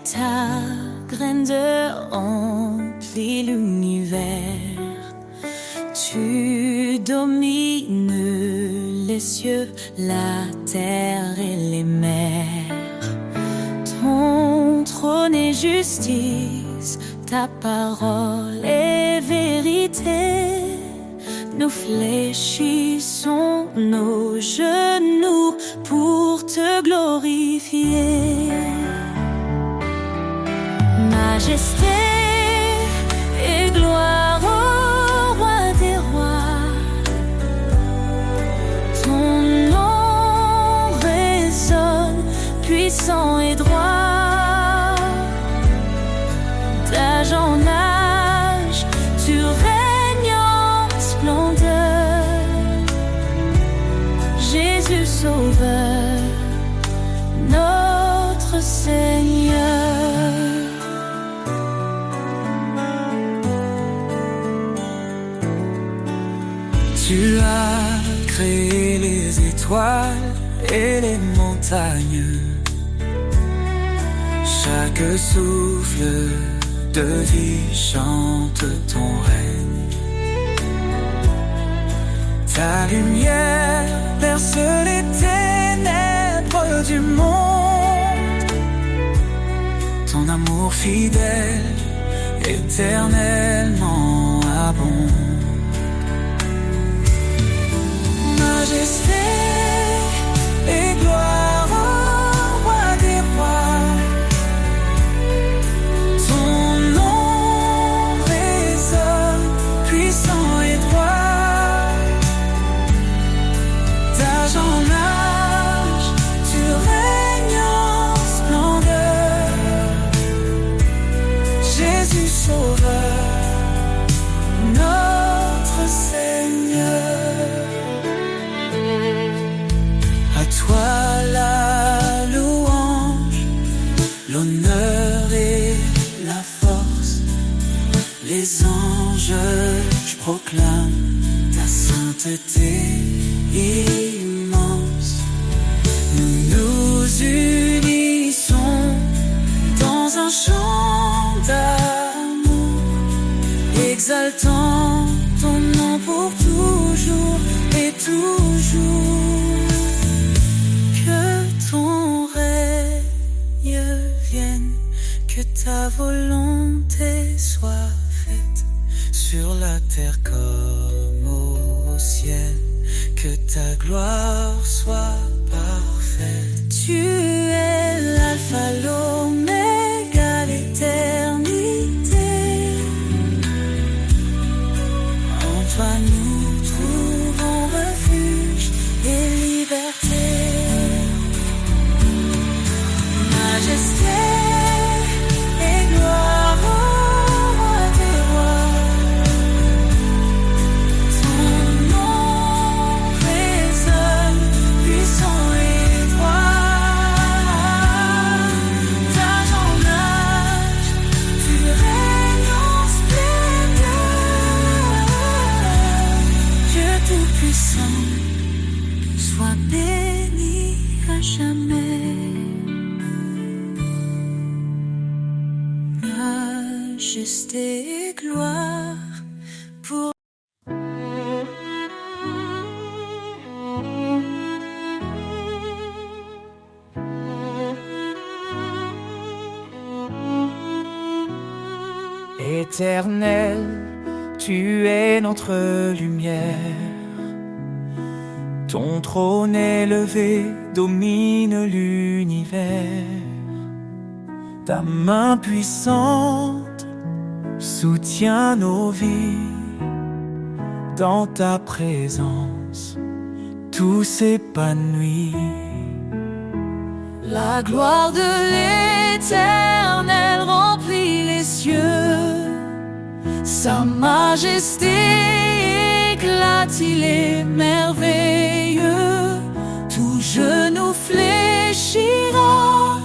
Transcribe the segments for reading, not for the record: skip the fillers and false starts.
ta grandeur remplit l'univers. Tu domines les cieux, la terre et les mers. Ton trône est justice, ta parole est vérité. Nous fléchissons nos genoux pour te glorifier. Majesté et gloire au roi des rois. Ton nom résonne, puissant et droit. D'âge en âge, tu règnes en splendeur. Jésus Sauveur, notre Seigneur. Tu as créé les étoiles et les montagnes. Chaque souffle de vie chante ton règne. Ta lumière perce les ténèbres du monde. Ton amour fidèle, éternellement abonde. Majesté et gloire au roi des rois. Ton nom résonne, puissant et droit. D'âge en âge, tu règnes en splendeur. Jésus Sauveur, notre Seigneur. À toi la louange, l'honneur et la force. Les anges, je proclame ta sainteté immense. Nous nous unissons dans un chant d'amour, exaltant ton nom pour toujours et toujours. Que ton règne vienne, que ta volonté soit faite sur la terre comme au ciel, que ta gloire soit parfaite. Tu es l'alpha, l'oméga, l'éternité. En toi nous trouvons refuge et liberté. Majesté et gloire au roi des rois. Ton nom résonne, puissant et droit. D'âge en âge, tu règnes en splendeur. Dieu tout-puissant, sois béni à jamais. Majesté et gloire pour Éternel, tu es notre lumière. Ton trône élevé domine l'univers. Ta main puissante soutient nos vies. Dans ta présence, tout s'épanouit. la gloire de l'Éternel remplit les cieux. Sa majesté éclate, il est merveilleux. Tout genou fléchira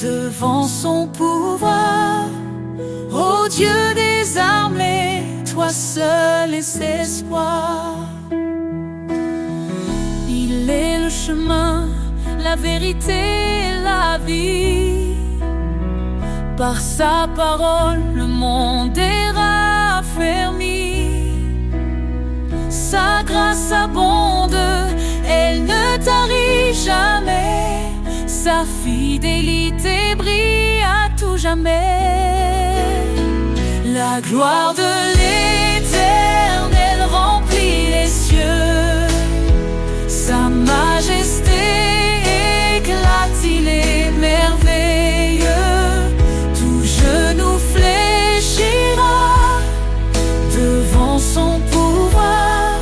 devant son pouvoir. Ô Dieu des armées, toi seul est espoir. Il est le chemin, la vérité et la vie. Par sa parole, le monde est raffermi. Sa grâce abonde, elle ne tarit jamais. Sa fidélité brille à tout jamais. La gloire de l'Éternel remplit les cieux. Sa majesté éclate, il est merveilleux. Tout genou fléchira devant son pouvoir.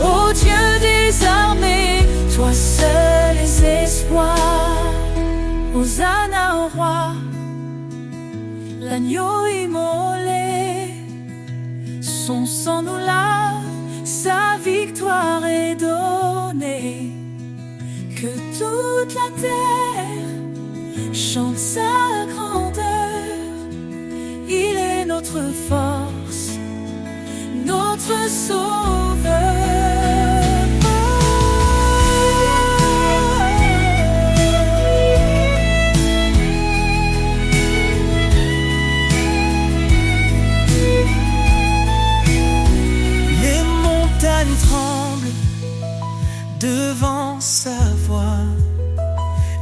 Ô Dieu des armées, toi seul es espoir. Hosanna au roi, l'agneau immolé. Son sang nous lave, sa victoire est donnée. Que toute la terre chante sa grandeur. Il est notre force, notre sauveur. Devant sa voix,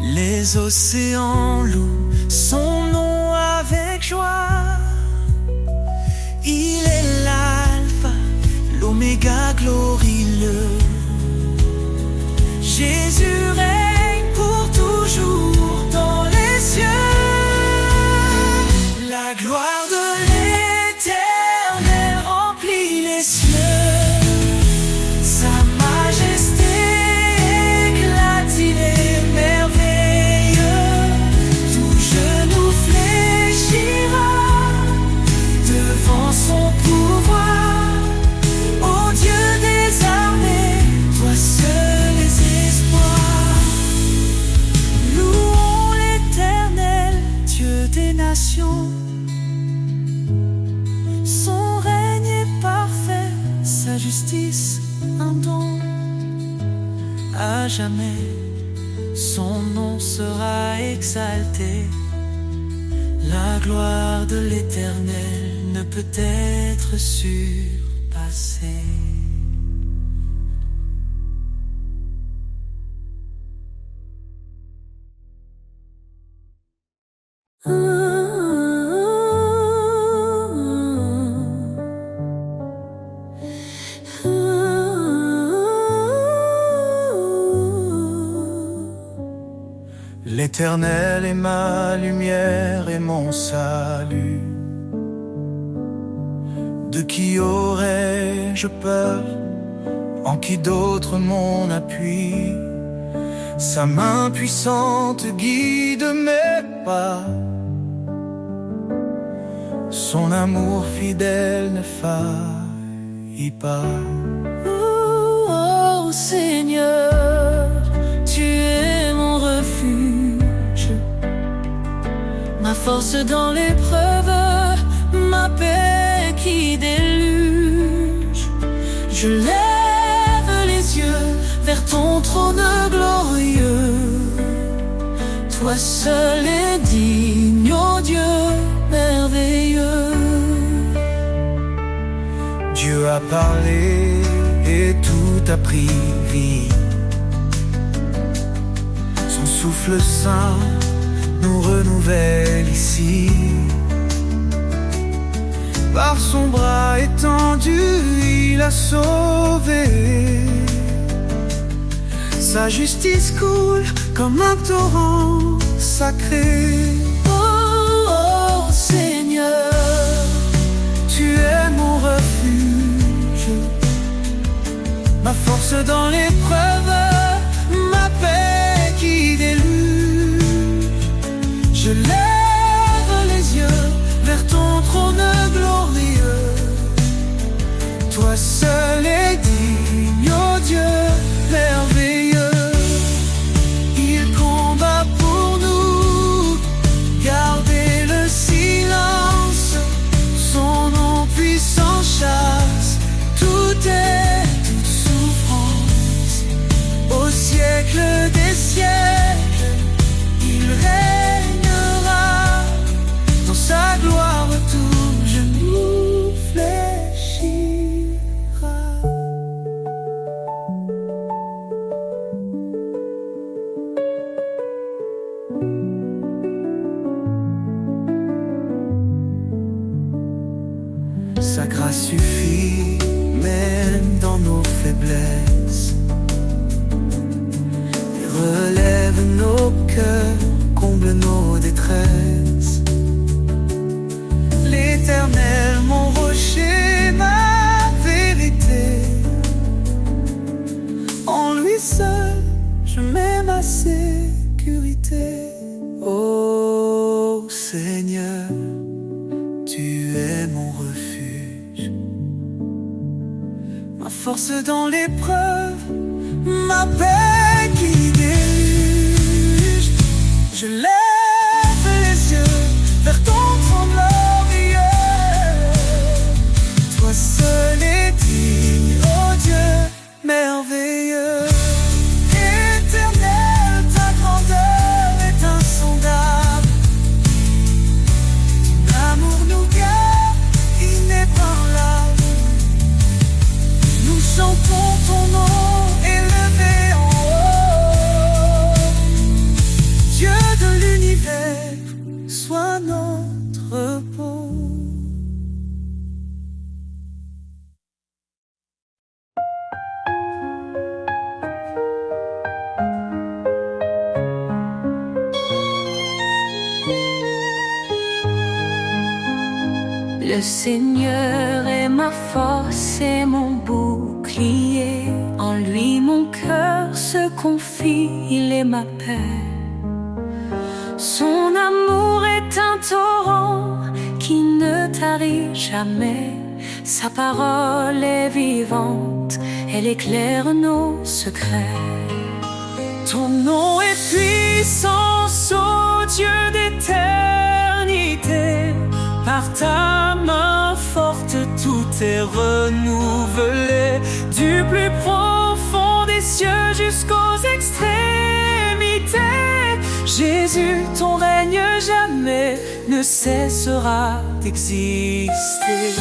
les océans louent son nom avec joie. Il est l'alpha, l'oméga glorieux. Jésus règne pour toujours dans les cieux. La gloire de l'Éternel remplit les cieux. Son règne est parfait, sa justice un don. À jamais, son nom sera exalté. La gloire de l'Éternel ne peut être surpassée. L'Éternel est ma lumière et mon salut. De qui aurais-je peur? En qui d'autre mon appui? Sa main puissante guide mes pas. Son amour fidèle ne faillit pas. Oh Seigneur, tu es mon refuge, ma force dans l'épreuve, ma paix qui déluge. Je lève les yeux vers ton trône glorieux. Toi seul es digne, ô Dieu merveilleux. Dieu a parlé et tout a pris vie. Son souffle saint nous renouvelle ici. Par son bras étendu, il a sauvé. Sa justice coule comme un torrent sacré. Oh, oh Seigneur, tu es mon refuge, ma force dans l'épreuve, ma paix qui déluge. Je lève les yeux vers ton trône glorieux. Toi seul es digne, ô Dieu merveilleux. Il combat pour nous, gardez le silence. Son nom puissant chasse toute souffrance. suffit, même dans nos faiblesses. Il relève nos cœurs, comble nos détresses. L'Éternel, mon rocher, ma vérité. En lui seul, je mets ma sécurité. Ô Seigneur, tu es mon refuge, ma force dans l'épreuve, ma paix qui déluge. Je lève les yeux vers ton trône glorieux. Toi seul es digne, ô Dieu merveilleux. Éternel, ta grandeur est insondable. L'amour nous garde inébranlable. Nous chantons ton nom élevé en haut. Dieu de l'univers, sois notre repos. Le Seigneur est ma force et mon bouclier. En lui mon cœur se confie, il est ma paix. Son amour est un torrent qui ne tarit jamais. Sa parole est vivante, elle éclaire nos secrets. Ton nom est puissance, ô Dieu d'éternité. Par ta main forte, tout est renouvelé. Du plus profond des cieux jusqu'aux extrémités. Jésus, ton règne jamais ne cessera d'exister.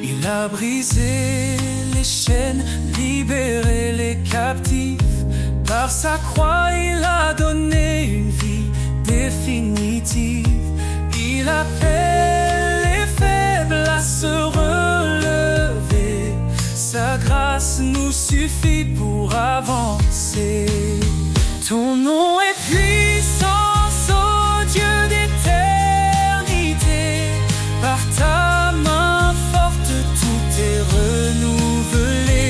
Il a brisé les chaînes, libéré les captifs. Par sa croix, il a donné une vie définitive. Il appelle les faibles à se relever. Sa grâce nous suffit pour avancer. Ton nom est puissance, ô Dieu d'éternité. Par ta main forte, tout est renouvelé.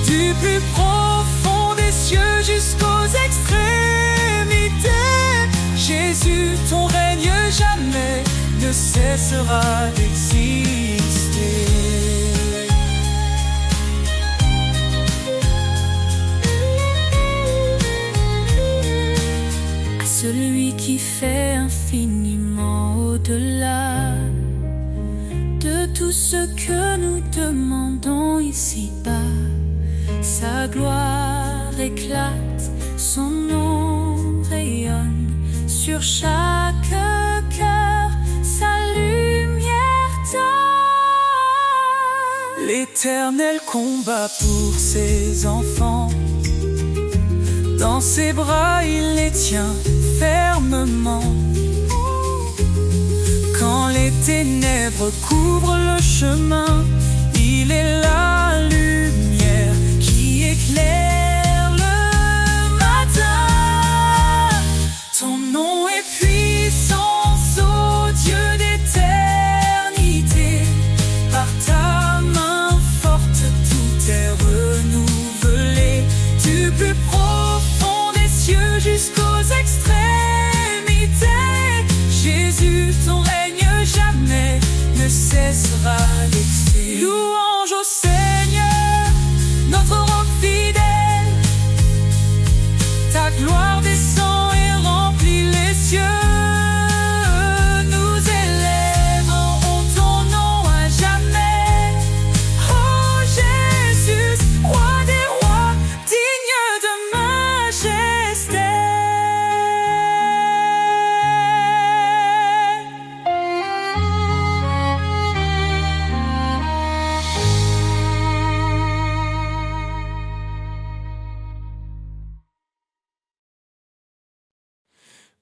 Du plus profond des cieux jusqu'aux extrémités. Jésus, ton règne jamais ne cessera d'exister. À celui qui fait infiniment au-delà de tout ce que nous demandons ici-bas. Sa gloire éclate, son nom rayonne sur chaque cœur, sa lumière donne. L'Éternel combat pour ses enfants. Dans ses bras, il les tient fermement. Quand les ténèbres couvrent le chemin, il est la lumière qui éclaire le matin. Ton nom est puissance, ô Dieu d'éternité. Par ta main forte, tout est renouvelé. Du plus profond des cieux jusqu'aux extrémités. Jésus, ton règne jamais ne cessera d'exister. Louange au Seigneur, notre roc fidèle. Ta gloire descend et remplit les cieux.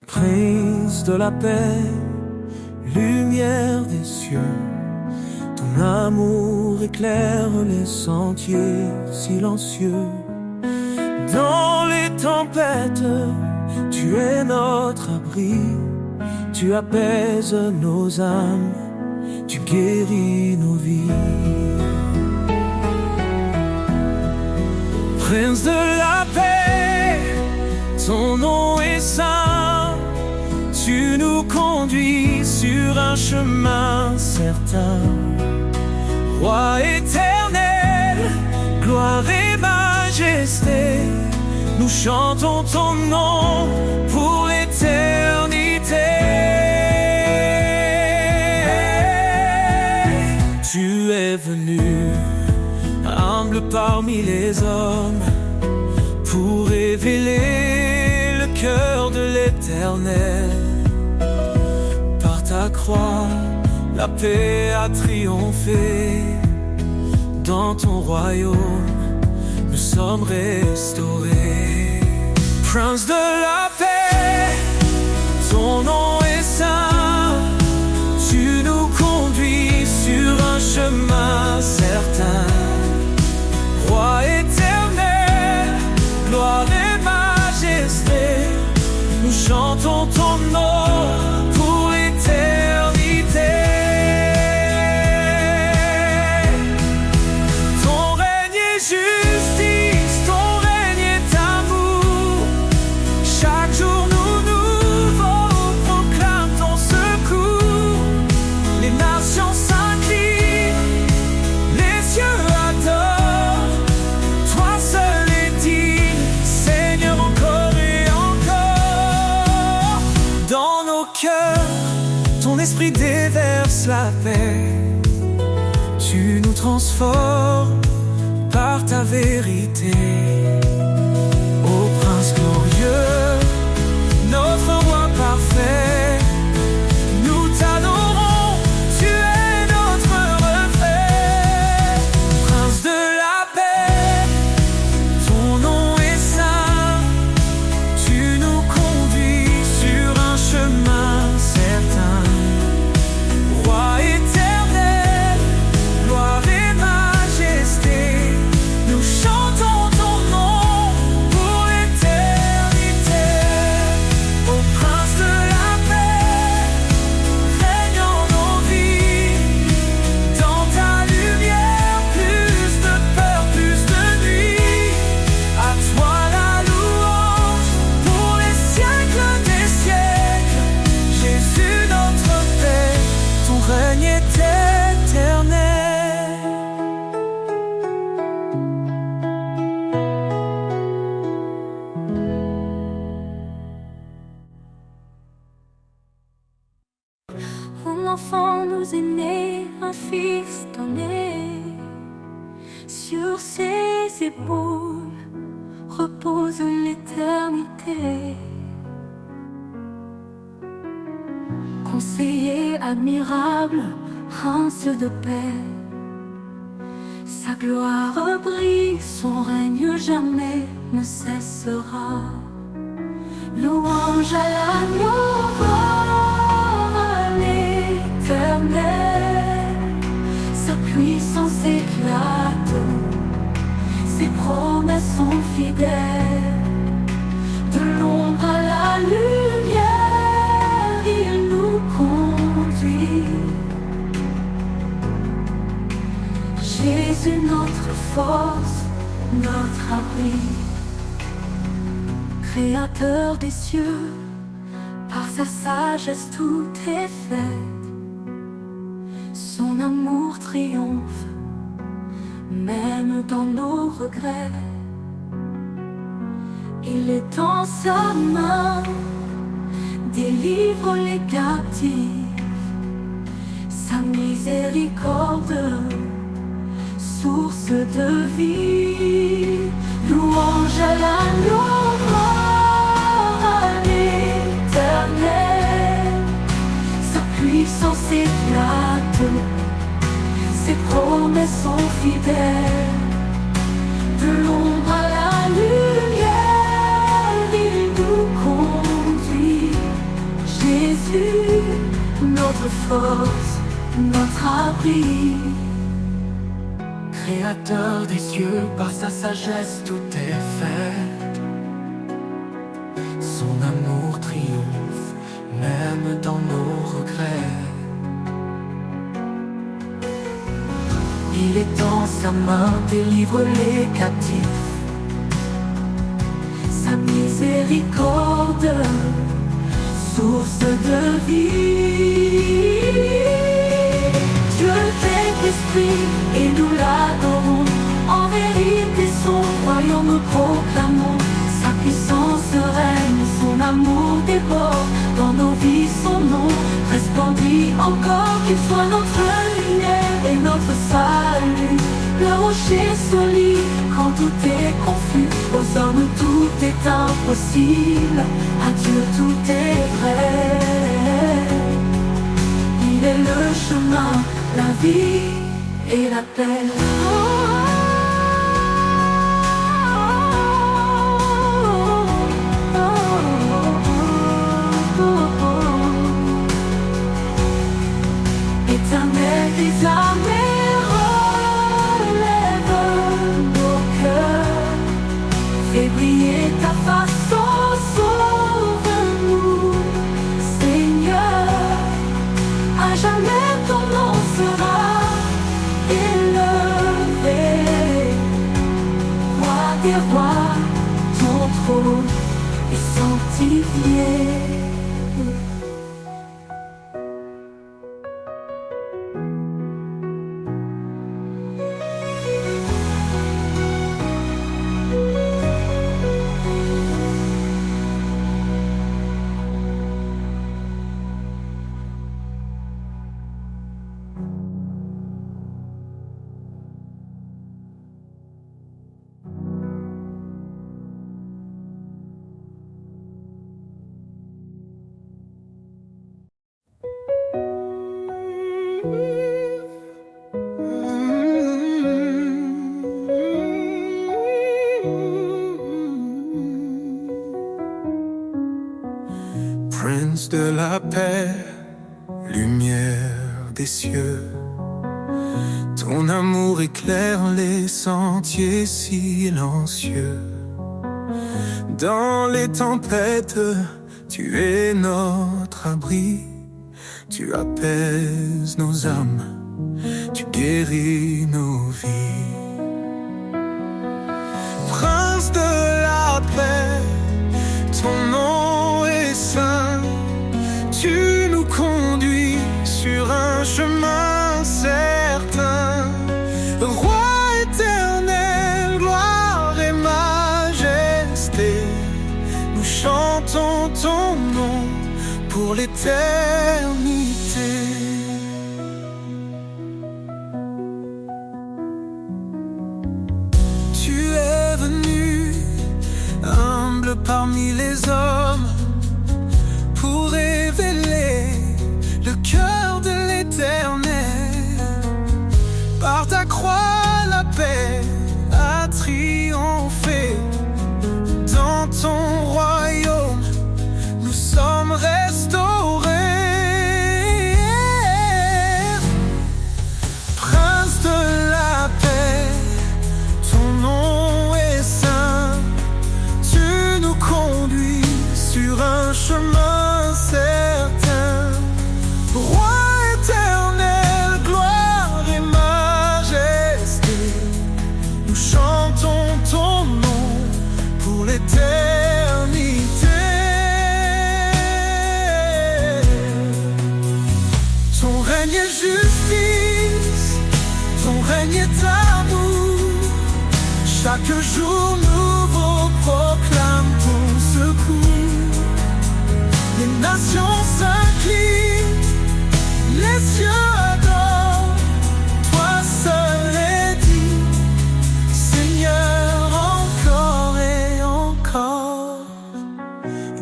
Prince de la paix, lumière des cieux, ton amour éclaire les sentiers silencieux. Dans les tempêtes, tu es notre abri, tu apaises nos âmes, tu guéris nos vies. Prince de la paix, ton nom est saint, tu nous conduis sur un chemin certain. Roi éternel, gloire et majesté, nous chantons ton nom pour l'éternité. Tu es venu, humble parmi les hommes, pour révéler le cœur de l'Éternel. Par ta croix, la paix a triomphé. Dans ton royaume, nous sommes restaurés. Prince de la paix, ton nom est saint, tu nous conduis sur un chemin certain. Roi éternel, gloire et majesté, nous chantons ton nom pour l'éternité. Ton règne est justice, ton règne est amour. Chaque jour nous nouveaux proclament ton secours. Les nations s'inclinent, les cieux adorent. Toi seul es digne, Seigneur, encore et encore. Dans nos cœurs, ton esprit déverse la paix. Tu nous transformes par ta vérité. Ô Prince glorieux, notre roi parfait, nous t'adorons, tu es notre reflet. Prince de la paix, ton nom est saint, tu nous conduis sur un chemin certain. Roi éternel, gloire et majesté, nous chantons ton nom pour l'éternité. Ô Prince de la paix, règne en nos vies. Dans ta lumière, plus de peur, plus de nuit. À toi la louange pour les siècles des siècles. Jésus notre paix, ton règne est éternel. Un enfant nous est né, un fils donné. Sur ses épaules repose l'éternité. Conseiller admirable, prince de paix, sa gloire brille, son règne jamais ne cessera. Louange à l'agneau mort, à l'Éternel, sa puissance éclate, ses promesses sont fidèles. De l'ombre à la lumière, il nous conduit. Jésus notre force, notre abri. Créateur des cieux, par sa sagesse tout est fait. Son amour triomphe, même dans nos regrets. Il est dans sa main, délivre les captifs. Sa miséricorde, source de vie. Louange à l'agneau mort, à l'Éternel, sa puissance éclate, ses promesses sont fidèles. De l'ombre à la lumière, il nous conduit. notre force, notre abri. Créateur des cieux, par sa sagesse tout est fait. Son amour triomphe, même dans nos regrets. Il étend sa main, délivre les captifs. Sa miséricorde, source de vie. Dieu est esprit et nous l'adorons. En vérité son royaume proclamons. Sa puissance règne, son amour déborde. Dans nos vies son nom resplendit encore. Qu'il soit notre lumière et notre salut. Le rocher solide quand tout est confus. Aux hommes tout est impossible, à Dieu tout est vrai. Il est le chemin, la vie et la paix. Éternel des armées, relève nos cœurs. Fais briller ta face, oh, sauve-nous, Seigneur. À jamais ton nom sera élevé. Roi des rois, ton trône est sanctifié. Prince de la paix, lumière des cieux, ton amour éclaire les sentiers silencieux. Dans les tempêtes, tu es notre abri. Tu apaises nos âmes, tu guéris nos vies. Prince de la paix, ton nom est saint. Tu nous conduis sur un chemin certain. Roi éternel, gloire et majesté, nous chantons ton nom pour l'éternité. Tu es venu, humble parmi les hommes, pour révéler le cœur de l'Éternel. Par ta croix, la paix a triomphé. Dans ton royaume, nous sommes restaurés. Prince de la paix, ton nom est saint. Tu nous conduis sur un chemin certain. Roi éternel, gloire et majesté, nous chantons ton nom pour l'éternité. Ton règne est justice, ton règne est amour. Chaque jour nouveau proclame ton secours. Les nations s'inclinent, les cieux adorent. Toi seul est dit, Seigneur, encore et encore.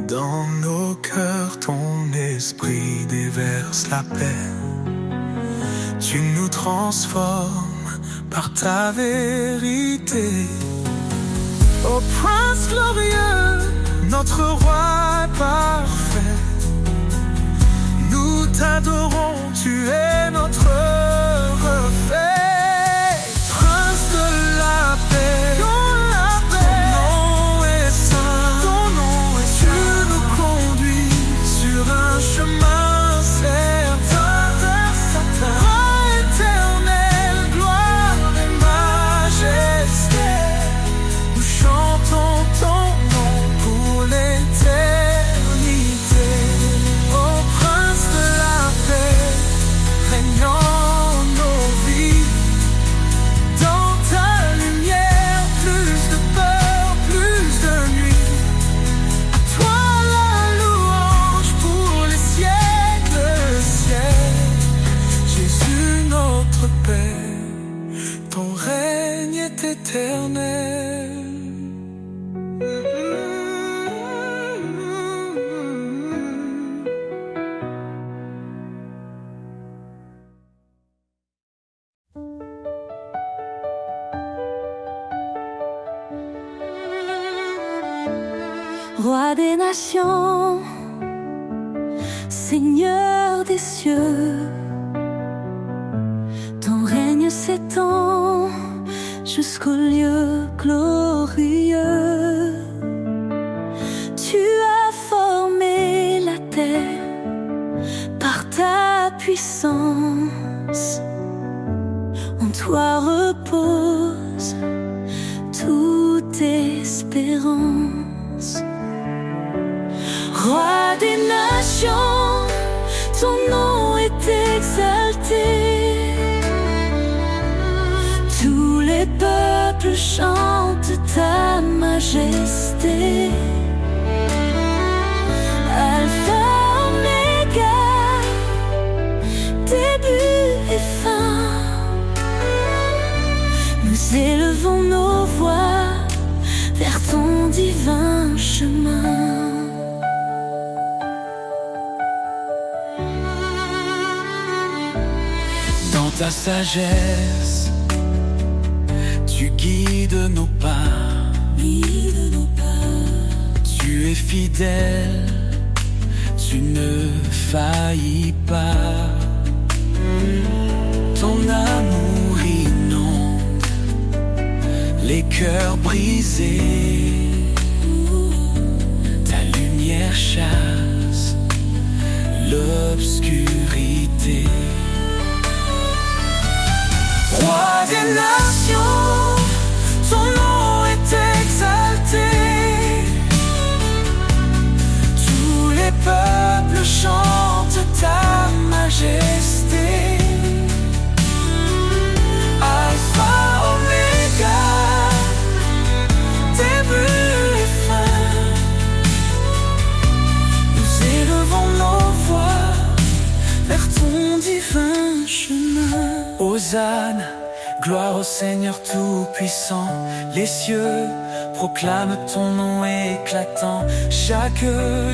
Dans nos cœurs, ton esprit déverse la paix. Tu nous transformes par ta vérité. Ô Prince glorieux, notre roi parfait, nous t'adorons Tu es notre reflet, prince de la paix. Ton nom est saint, ton nom est saint. Tu nous conduis sur un chemin certain. Roi éternel, gloire et majesté, nous chantons ton nom pour l'éternité. Ô prince de la paix, régnant nos vies, dans ta lumière, plus de peur, plus de nuit. À toi la louange pour les siècles, siècles. Jésus notre Père, ton règne est éternel. Roi des nations, Seigneur des cieux, ton règne s'étend jusqu'au lieu glorieux. Tu as formé la terre par ta puissance. En toi repose toute espérance. Roi des nations, ton nom est exalté. Tous les peuples chantent ta majesté. Alpha, Oméga, début et fin. Nous élevons nos voix vers ton divin chemin. Dans ta sagesse, tu guides nos pas. Tu es fidèle, tu ne faillis pas. Ton amour inonde les cœurs brisés. Ta lumière chasse l'obscurité. Roi des nations, ton nom est exalté. Tous les peuples chantent ta majesté. Alpha, Oméga, début et fin. Nous élevons nos voix vers ton divin chemin. Hosanna, gloire au Seigneur Tout-Puissant. Les cieux proclament ton nom éclatant. Chaque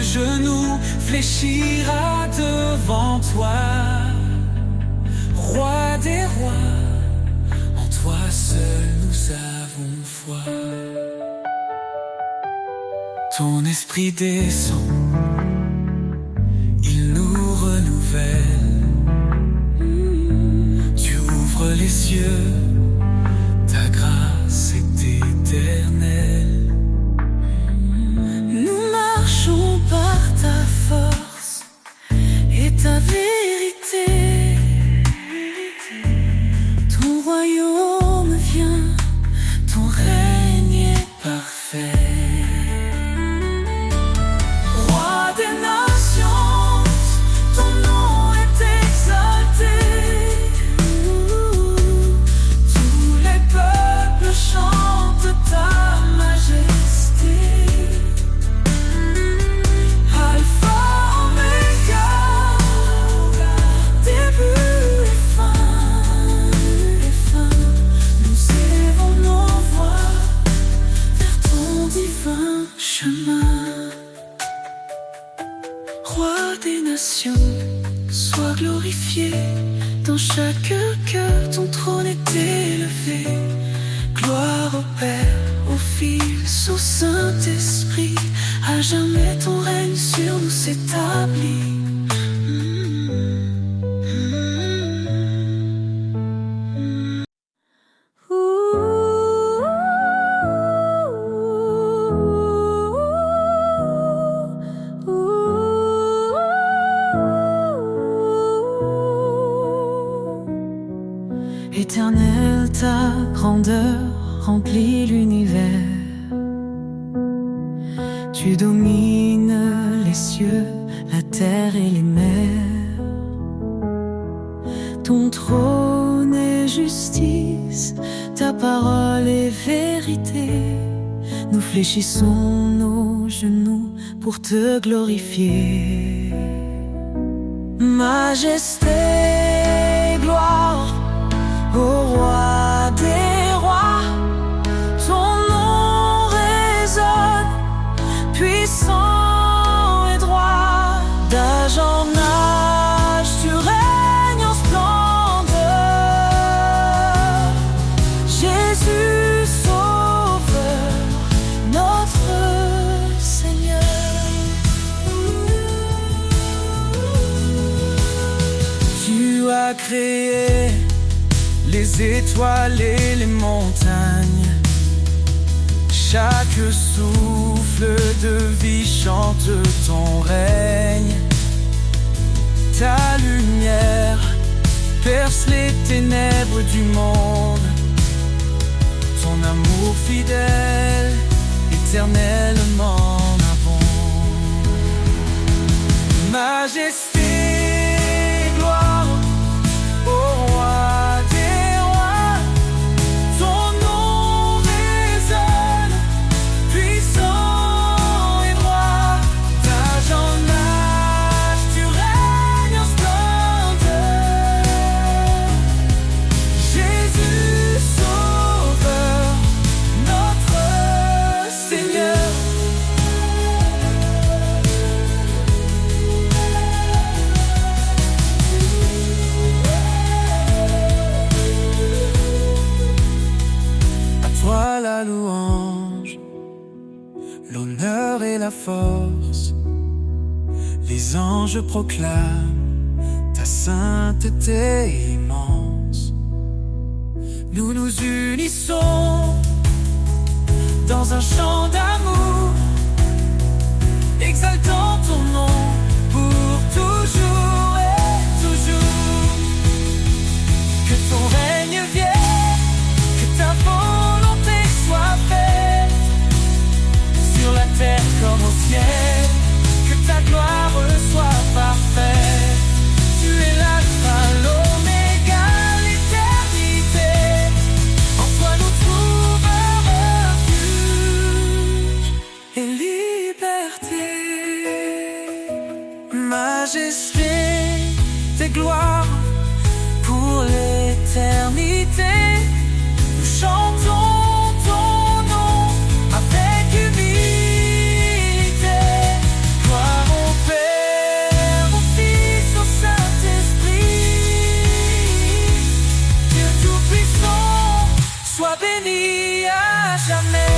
genou fléchira devant toi. Roi des rois, en toi seul nous avons foi. Ton esprit descend, il nous renouvelle. Les cieux, ta grâce est éternelle. Nous marchons par ta force et ta vérité. Ton royaume vient, ton règne est parfait. Roi des nations, ton nom est exalté. Chante ta majesté. Alpha, Oméga, début et fin. Nous élevons nos voix vers ton divin chemin. Roi des nations, sois glorifié. Dans chaque cœur, ton trône est élevé. Gloire au Père, au Fils, au Saint-Esprit. À jamais ton règne sur nous s'établit. grandeur remplit l'univers. Tu domines les cieux, la terre et les mers. Ton trône est justice, ta parole est vérité. Nous fléchissons nos genoux pour te glorifier. Majesté, gloire au roi des rois. Ton nom résonne, puissant et droit. D'âge en âge, tu règnes en splendeur. Jésus, Sauveur, notre Seigneur. Tu as créé les étoiles et les montagnes. Chaque souffle de vie chante ton règne. Ta lumière perce les ténèbres du monde. Ton amour fidèle, éternellement abonde. Majesté, gloire au roi des rois. Ton nom résonne, puissant et droit. D'âge en âge, tu règnes en splendeur. Jésus, Sauveur, notre Seigneur. À toi la louange, l'honneur et la force. Les anges proclament ta sainteté immense. Nous nous unissons dans un chant d'amour, exaltant ton nom pour toujours et toujours. Que ton règne vienne, que ta volonté soit faite, sur la terre comme au ciel, que ta gloire soit parfaite. Tu es l'alpha, l'oméga, l'éternité. En toi nous trouvons refuge et liberté. Majesté, tes gloires pour l'éternité. Nous chantons ton nom avec humilité. Gloire au Père, au Fils, au Saint-Esprit. Dieu Tout-Puissant, sois béni à jamais.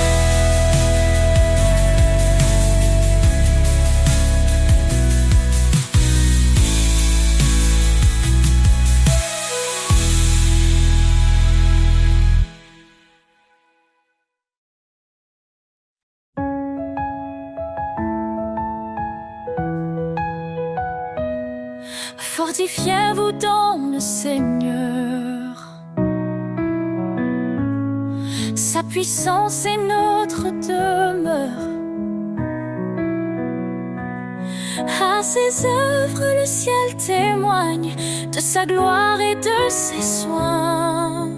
Fortifiez-vous dans le Seigneur. Sa puissance est notre demeure. À ses œuvres, le ciel témoigne de sa gloire et de ses soins.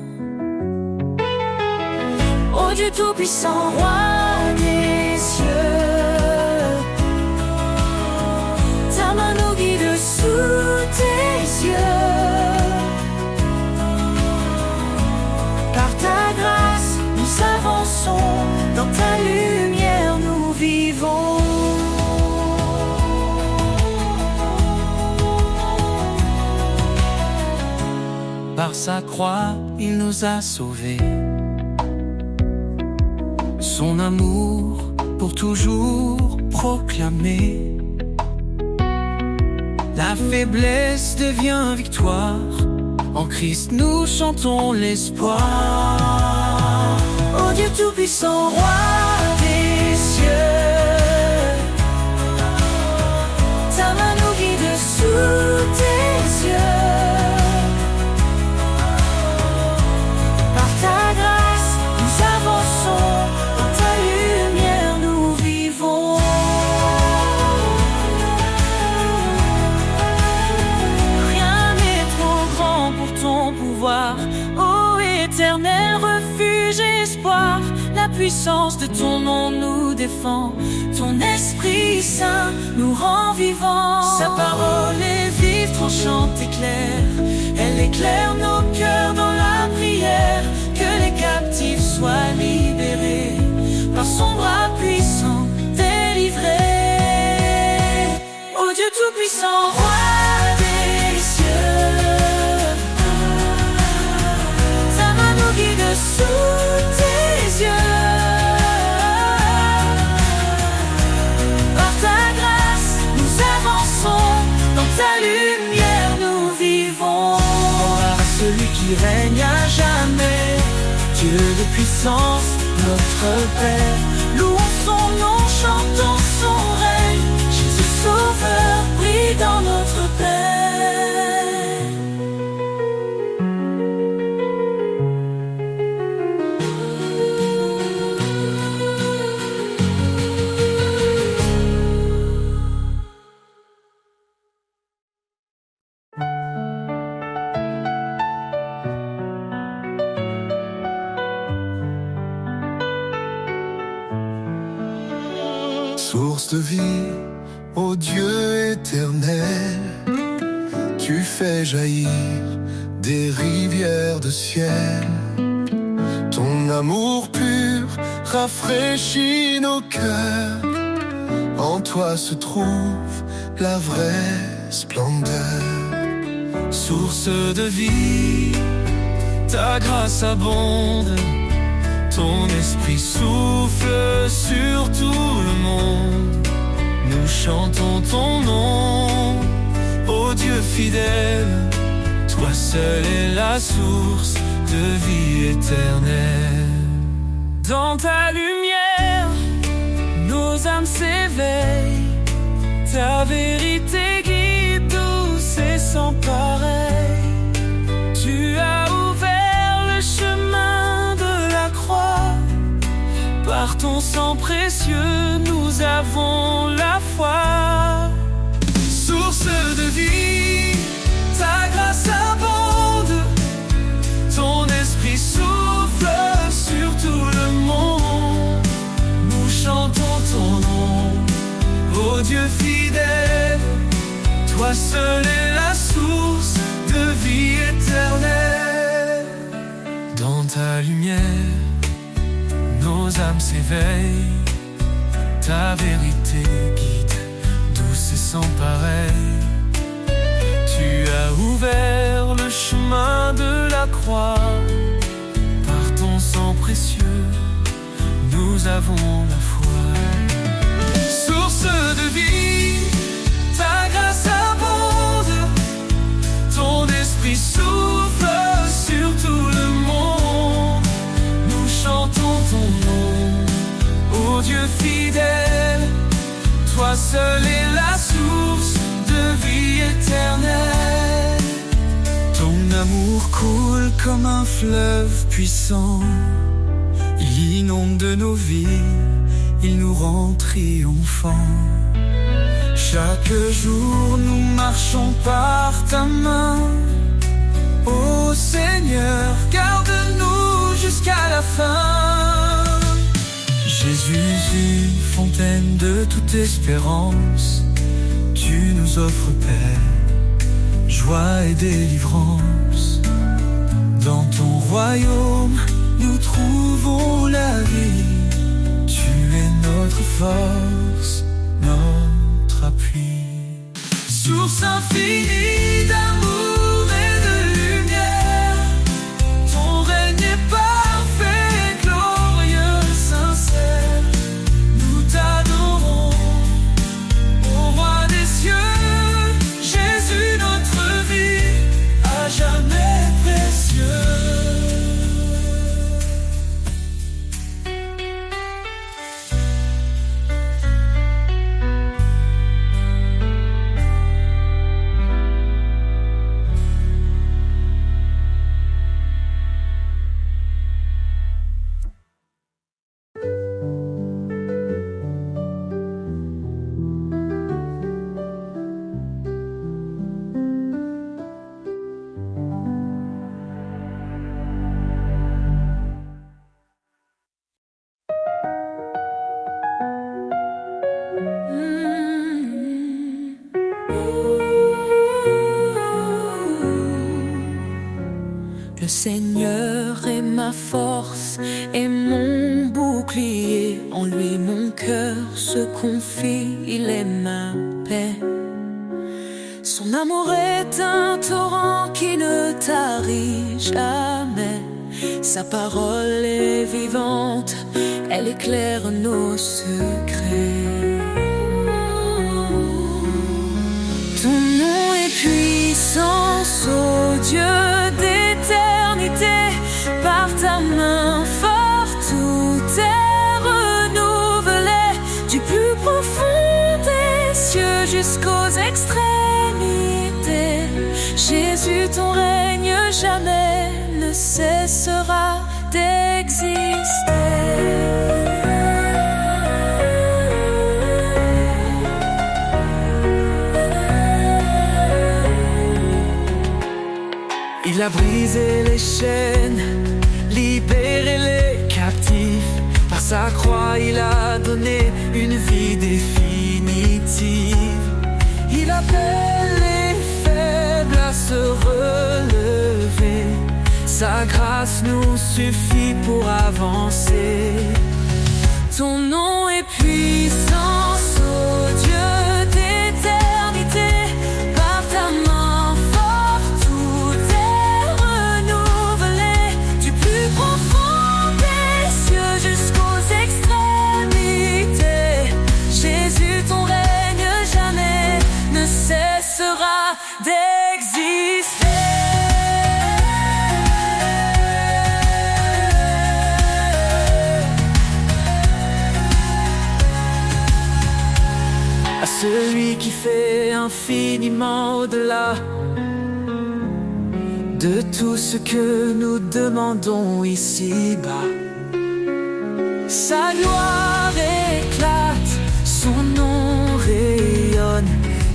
Ô Dieu Tout-Puissant, Roi des cieux, ta main nous guide sous tes yeux. Par ta grâce, nous avançons, dans ta lumière nous vivons. Par sa croix, il nous a sauvés. Son amour pour toujours proclamé. La faiblesse devient victoire. En Christ nous chantons l'espoir. Ô Dieu Tout-Puissant, Roi des cieux, ta main nous guide sous tes yeux. Par ta grâce, puissance de ton nom nous défend. Ton Esprit Saint nous rend vivants. Sa parole est vive, tranchante et claire. Elle éclaire nos cœurs dans la prière. Que les captifs soient libérés, par son bras puissant délivrés. Ô Dieu Tout-Puissant, Roi des cieux, ta main nous guide sous tes yeux. Par ta grâce, nous avançons, dans ta lumière nous vivons. Gloire à celui qui règne à jamais, Dieu de puissance, notre Père. Louons son nom, chantons son règne. Jésus Sauveur brille dans notre paix. Source de vie, ô Dieu éternel, tu fais jaillir des rivières de ciel. Ton amour pur rafraîchit nos cœurs. En toi se trouve la vraie splendeur. Source de vie, ta grâce abonde. Ton esprit souffle sur tout le monde. Nous chantons ton nom, ô Dieu fidèle. Toi seul es la source de vie éternelle. Dans ta lumière, nos âmes s'éveillent. Ta vérité guide, douce et sans pareil. Tu as ouvert le chemin de la croix. Par ton sang précieux, nous avons la foi. Source de vie, ta grâce abonde. Ton esprit souffle sur tout le monde. Nous chantons ton nom, ô Dieu fidèle. Toi seul es la source de vie éternelle. Dans ta lumière, nos âmes s'éveillent. Ta vérité guide, douce et sans pareil. Tu as ouvert le chemin de la croix. Par ton sang précieux, nous avons la foi. Source de vie, ta grâce abonde. Ton esprit souffle sur tout le monde. Nous chantons ton nom, ô Dieu fidèle. Toi seul es la source de vie éternelle. Ton amour coule comme un fleuve puissant. Il inonde de nos vies, il nous rend triomphants. Chaque jour nous marchons par ta main. Ô Seigneur, garde-nous jusqu'à la fin. Jésus, une fontaine de toute espérance, tu nous offres paix, joie et délivrance. Dans ton royaume, nous trouvons la vie. Tu es notre force, notre appui. Source infinie d'amour et de lumière, ton règne est parfait, glorieux, sincère. Nous t'adorons, ô roi des cieux, Jésus notre vie, à jamais précieux. Le Seigneur est ma force et mon bouclier. En lui mon cœur se confie, il est ma paix. Son amour est un torrent qui ne tarit jamais. Sa parole est vivante, elle éclaire nos secrets. Ton nom est puissance, ô Dieu d'éternité. Par ta main forte, tout est renouvelé. Du plus profond des cieux jusqu'aux extrémités. Jésus, ton règne jamais ne cessera d'exister. Il a brisé les chaînes, libéré les captifs. Par sa croix, il a donné une vie définitive. Il appelle les faibles à se relever. Sa grâce nous suffit pour avancer. Ton nom est puissance, ô Dieu d'éternité. Par ta main forte, tout est renouvelé. Du plus profond des cieux jusqu'aux extrémités. Jésus, ton règne jamais ne cessera d'exister. Celui qui fait infiniment au-delà de tout ce que nous demandons ici-bas. Sa gloire éclate, son nom rayonne.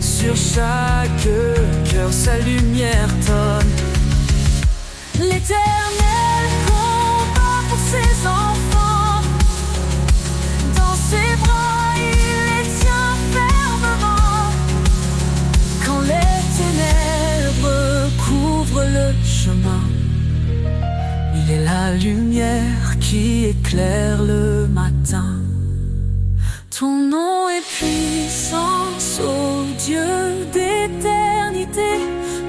Sur chaque cœur, sa lumière tonne. L'Éternel combat pour ses enfants. Dans ses bras, il les tient fermement. Quand les ténèbres couvrent le chemin, il est la lumière qui éclaire le matin. ton nom est puissance, ô Dieu d'éternité.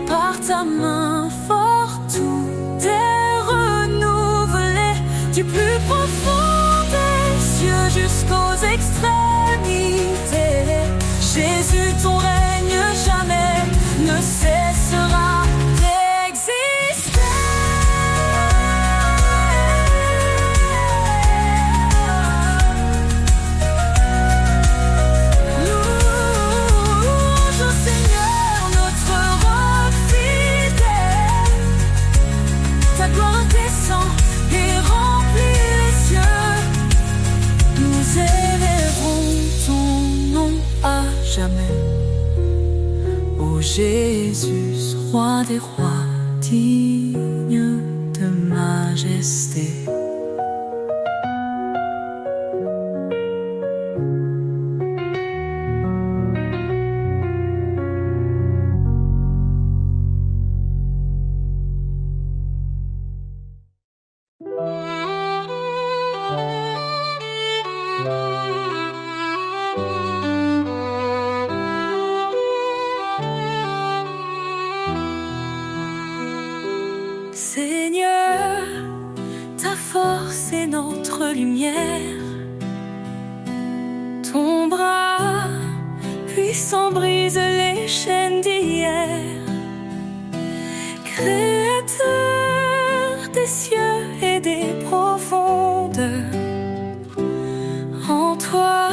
Par ta main forte, tout est renouvelé. Du plus profond des cieux jusqu'aux extrémités. Jésus, ton règne jamais ne cessera d'exister. Louange au Seigneur, notre roc fidèle. Ta gloire descend et remplit les cieux. Nous élèverons ton nom à jamais. Ô Jésus, roi des rois, digne de majesté. Seigneur, ta force est notre lumière. Ton bras puissant brise les chaînes d'hier. Créateur des cieux et des profondeurs, en toi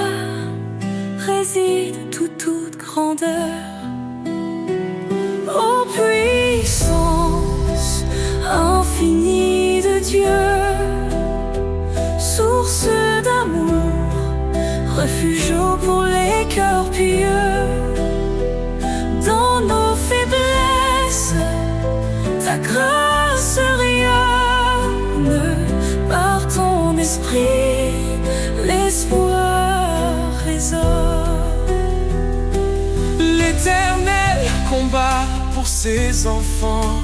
réside toute grandeur. Ô puissance infinie de Dieu, source d'amour, refuge pour les cœurs pieux. Dans nos faiblesses, ta grâce rayonne. Par ton esprit, l'espoir résonne. L'Éternel combat pour ses enfants.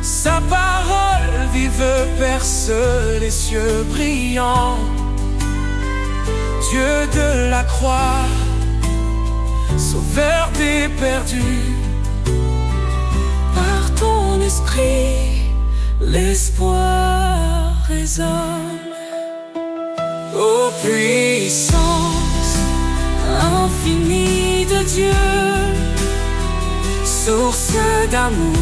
Sa parole vive perce les cieux brillants. Dieu de la croix, sauveur des perdus. Par ton esprit, l'espoir résonne. Ô puissance Infinie de Dieu, source d'amour,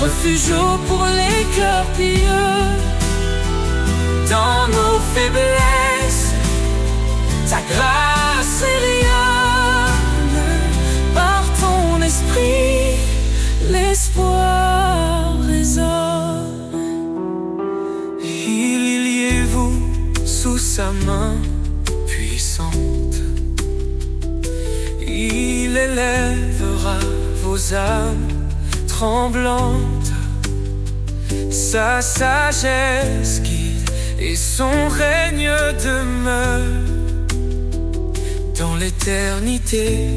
refuge pour les cœurs pieux. dans nos faiblesses, ta grâce Rayonne par ton esprit, l'espoir résonne. Liez-vous sous sa main puissante. Il élèvera vos âmes tremblantes. Sa sagesse guide et son règne demeure. Dans l'éternité,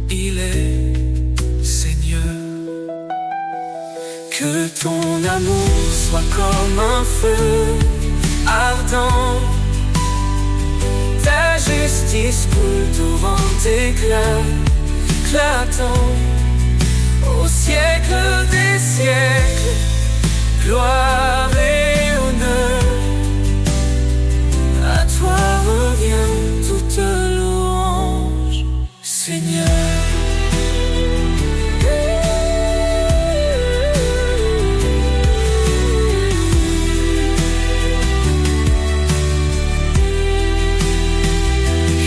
il est Seigneur. Que ton amour soit comme un feu ardent. Ta justice coule torrent d'éclat éclatant. Au siècle des siècles, gloire et honneur. À toi revient toute louange, Seigneur.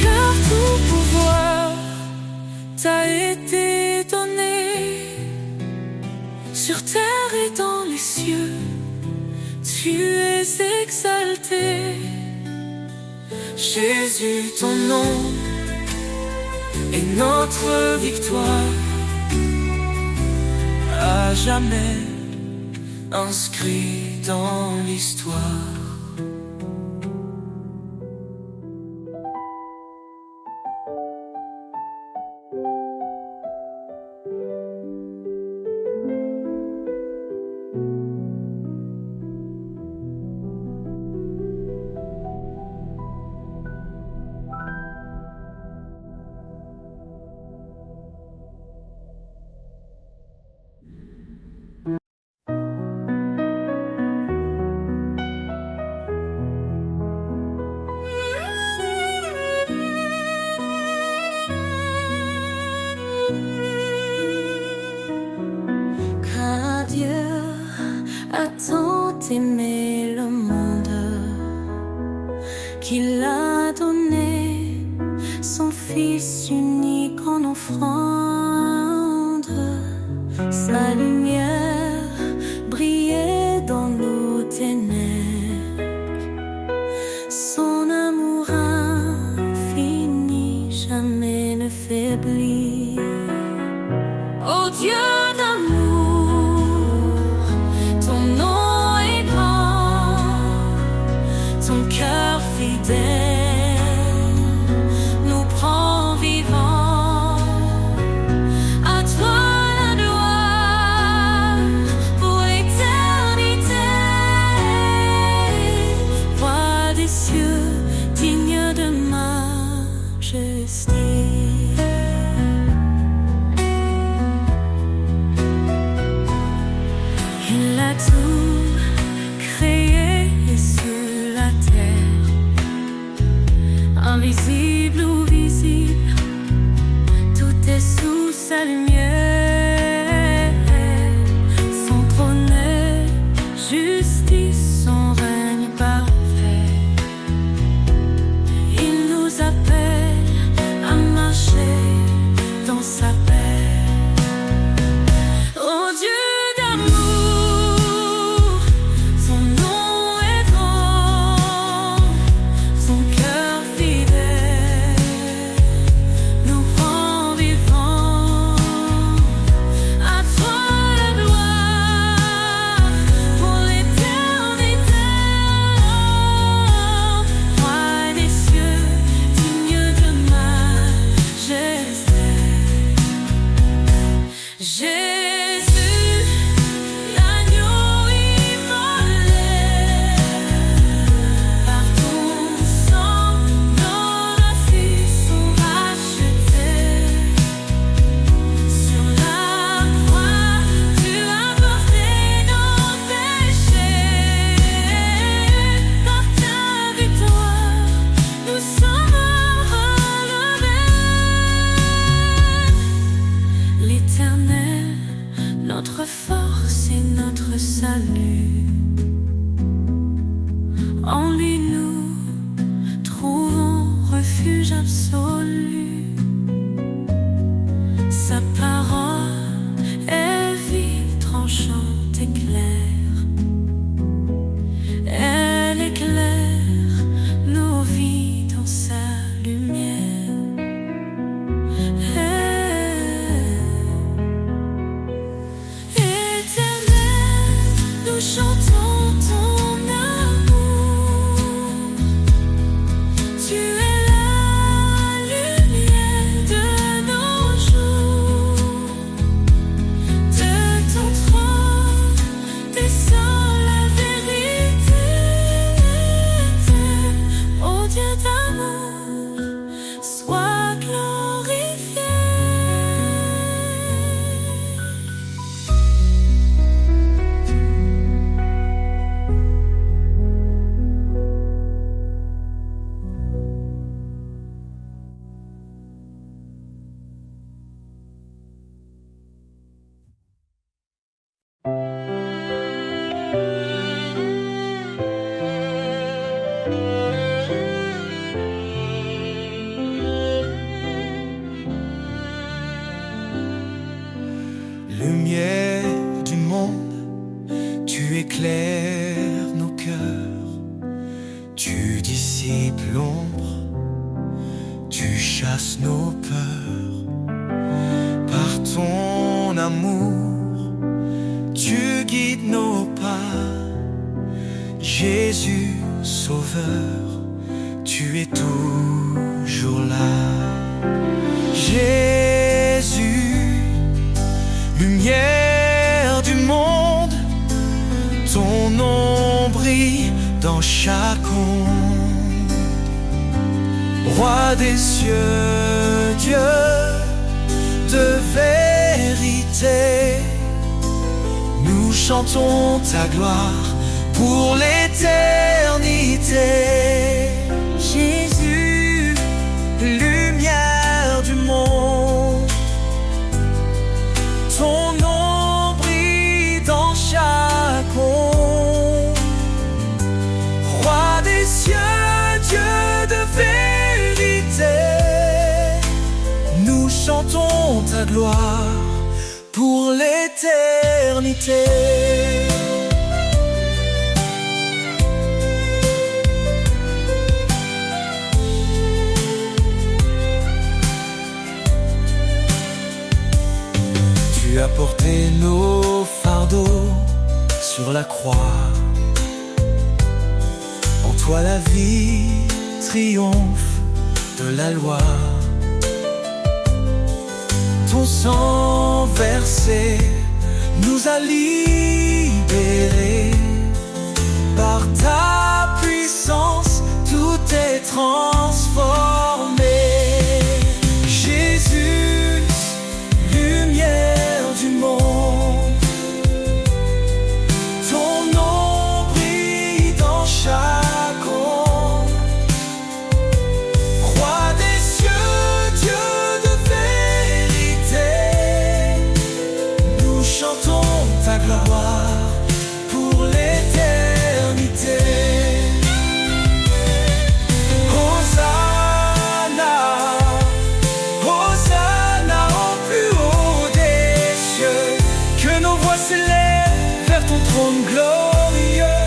Car tout pouvoir t'a été donné sur terre et dans les cieux. Tu es exalté, Jésus, ton nom est notre victoire, à jamais inscrit dans l'histoire. Car Dieu a tant aimé le monde qu'il a donné son Fils unique en offrande. Sa lumière brillait dans nos ténèbres. Son amour infini jamais ne faiblit. Oh Dieu d'amour, ton nom est grand, ton cœur fidèle nous prend vivants. À toi la gloire pour l'éternité. Roi des cieux, digne de majesté. Il a tout créé sur la terre, invisible ou visible, tout est sous sa lumière. Son trône est justice, son règne parfait. Il nous appelle à marcher dans sa paix. Oh Dieu d'amour, son nom est grand, son cœur fidèle nous prend vivants. À toi la gloire pour l'éternité. Roi des cieux, digne de majesté. chasse nos peurs. Par ton amour, tu guides nos pas. Jésus, Sauveur, tu es toujours là. Jésus, lumière du monde, ton nom brille dans chaque onde. Roi des cieux, Dieu de vérité, nous chantons ta gloire pour l'éternité. Jésus, lumière du monde, ton nom brille dans chaque onde. Roi des cieux, Dieu de vérité, nous chantons ta gloire pour l'éternité. Tu as porté nos fardeaux sur la croix. En toi la vie triomphe de la loi. Ton sang versé nous a libérés. Par ta puissance, tout est transformé. Jésus, lumière du monde, ton nom brille dans chaque onde. Roi des cieux, Dieu de vérité, nous chantons ta gloire pour l'éternité. Hosanna, Hosanna au plus haut des cieux, que nos voix s'élèvent vers ton trône glorieux.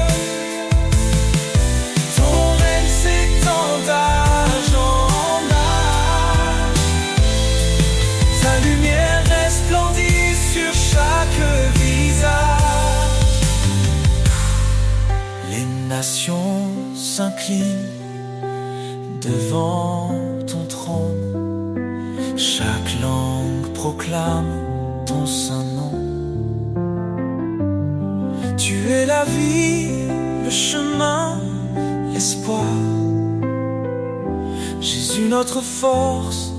Ton règne s'étend d'âge en âge, ta lumière resplendit sur chaque visage. Les nations s'inclinent devant ton trône, chaque langue proclame ton saint nom. Tu es la vie, le chemin, l'espoir. Jésus, notre force,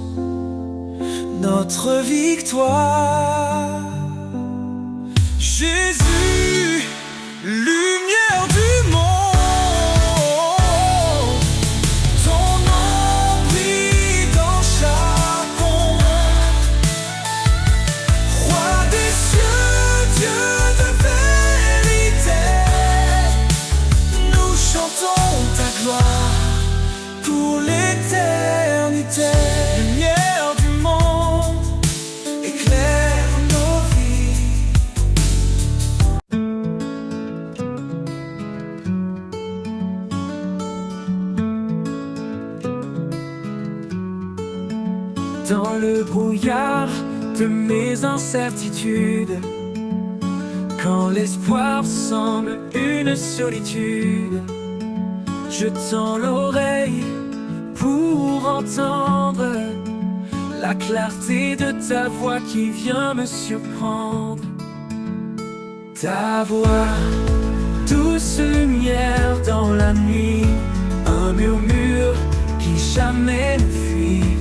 notre victoire. Jésus, lumière du monde, ton nom brille dans chaque onde. Roi des cieux, Dieu de vérité, nous chantons ta gloire pour l'éternité. Lumière du monde, éclaire nos vies. Dans le brouillard de mes incertitudes, quand l'espoir semble une solitude, je tends l'oreille pour entendre la clarté de ta voix qui vient me surprendre. Ta voix, douce lumière dans la nuit, un murmure qui jamais ne fuit.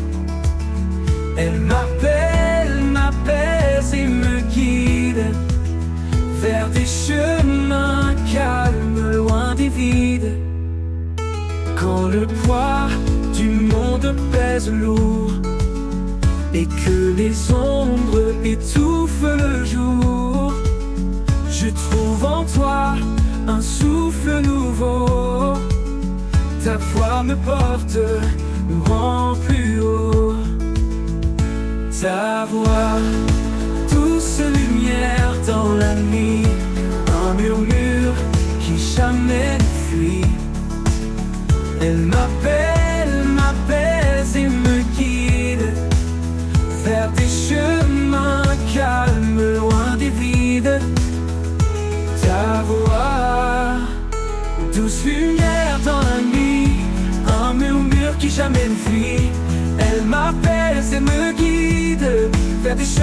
Elle m'appelle, m'apaise et me guide vers des chemins calmes, loin des vides. Quand le poids du monde pèse lourd et que les ombres étouffent le jour, je trouve en toi un souffle nouveau. Ta voix me porte, me rend plus haut. Ta voix, douce lumière dans la nuit, un murmure qui jamais ne fuit. Elle m'appelle, m'apaise et me guide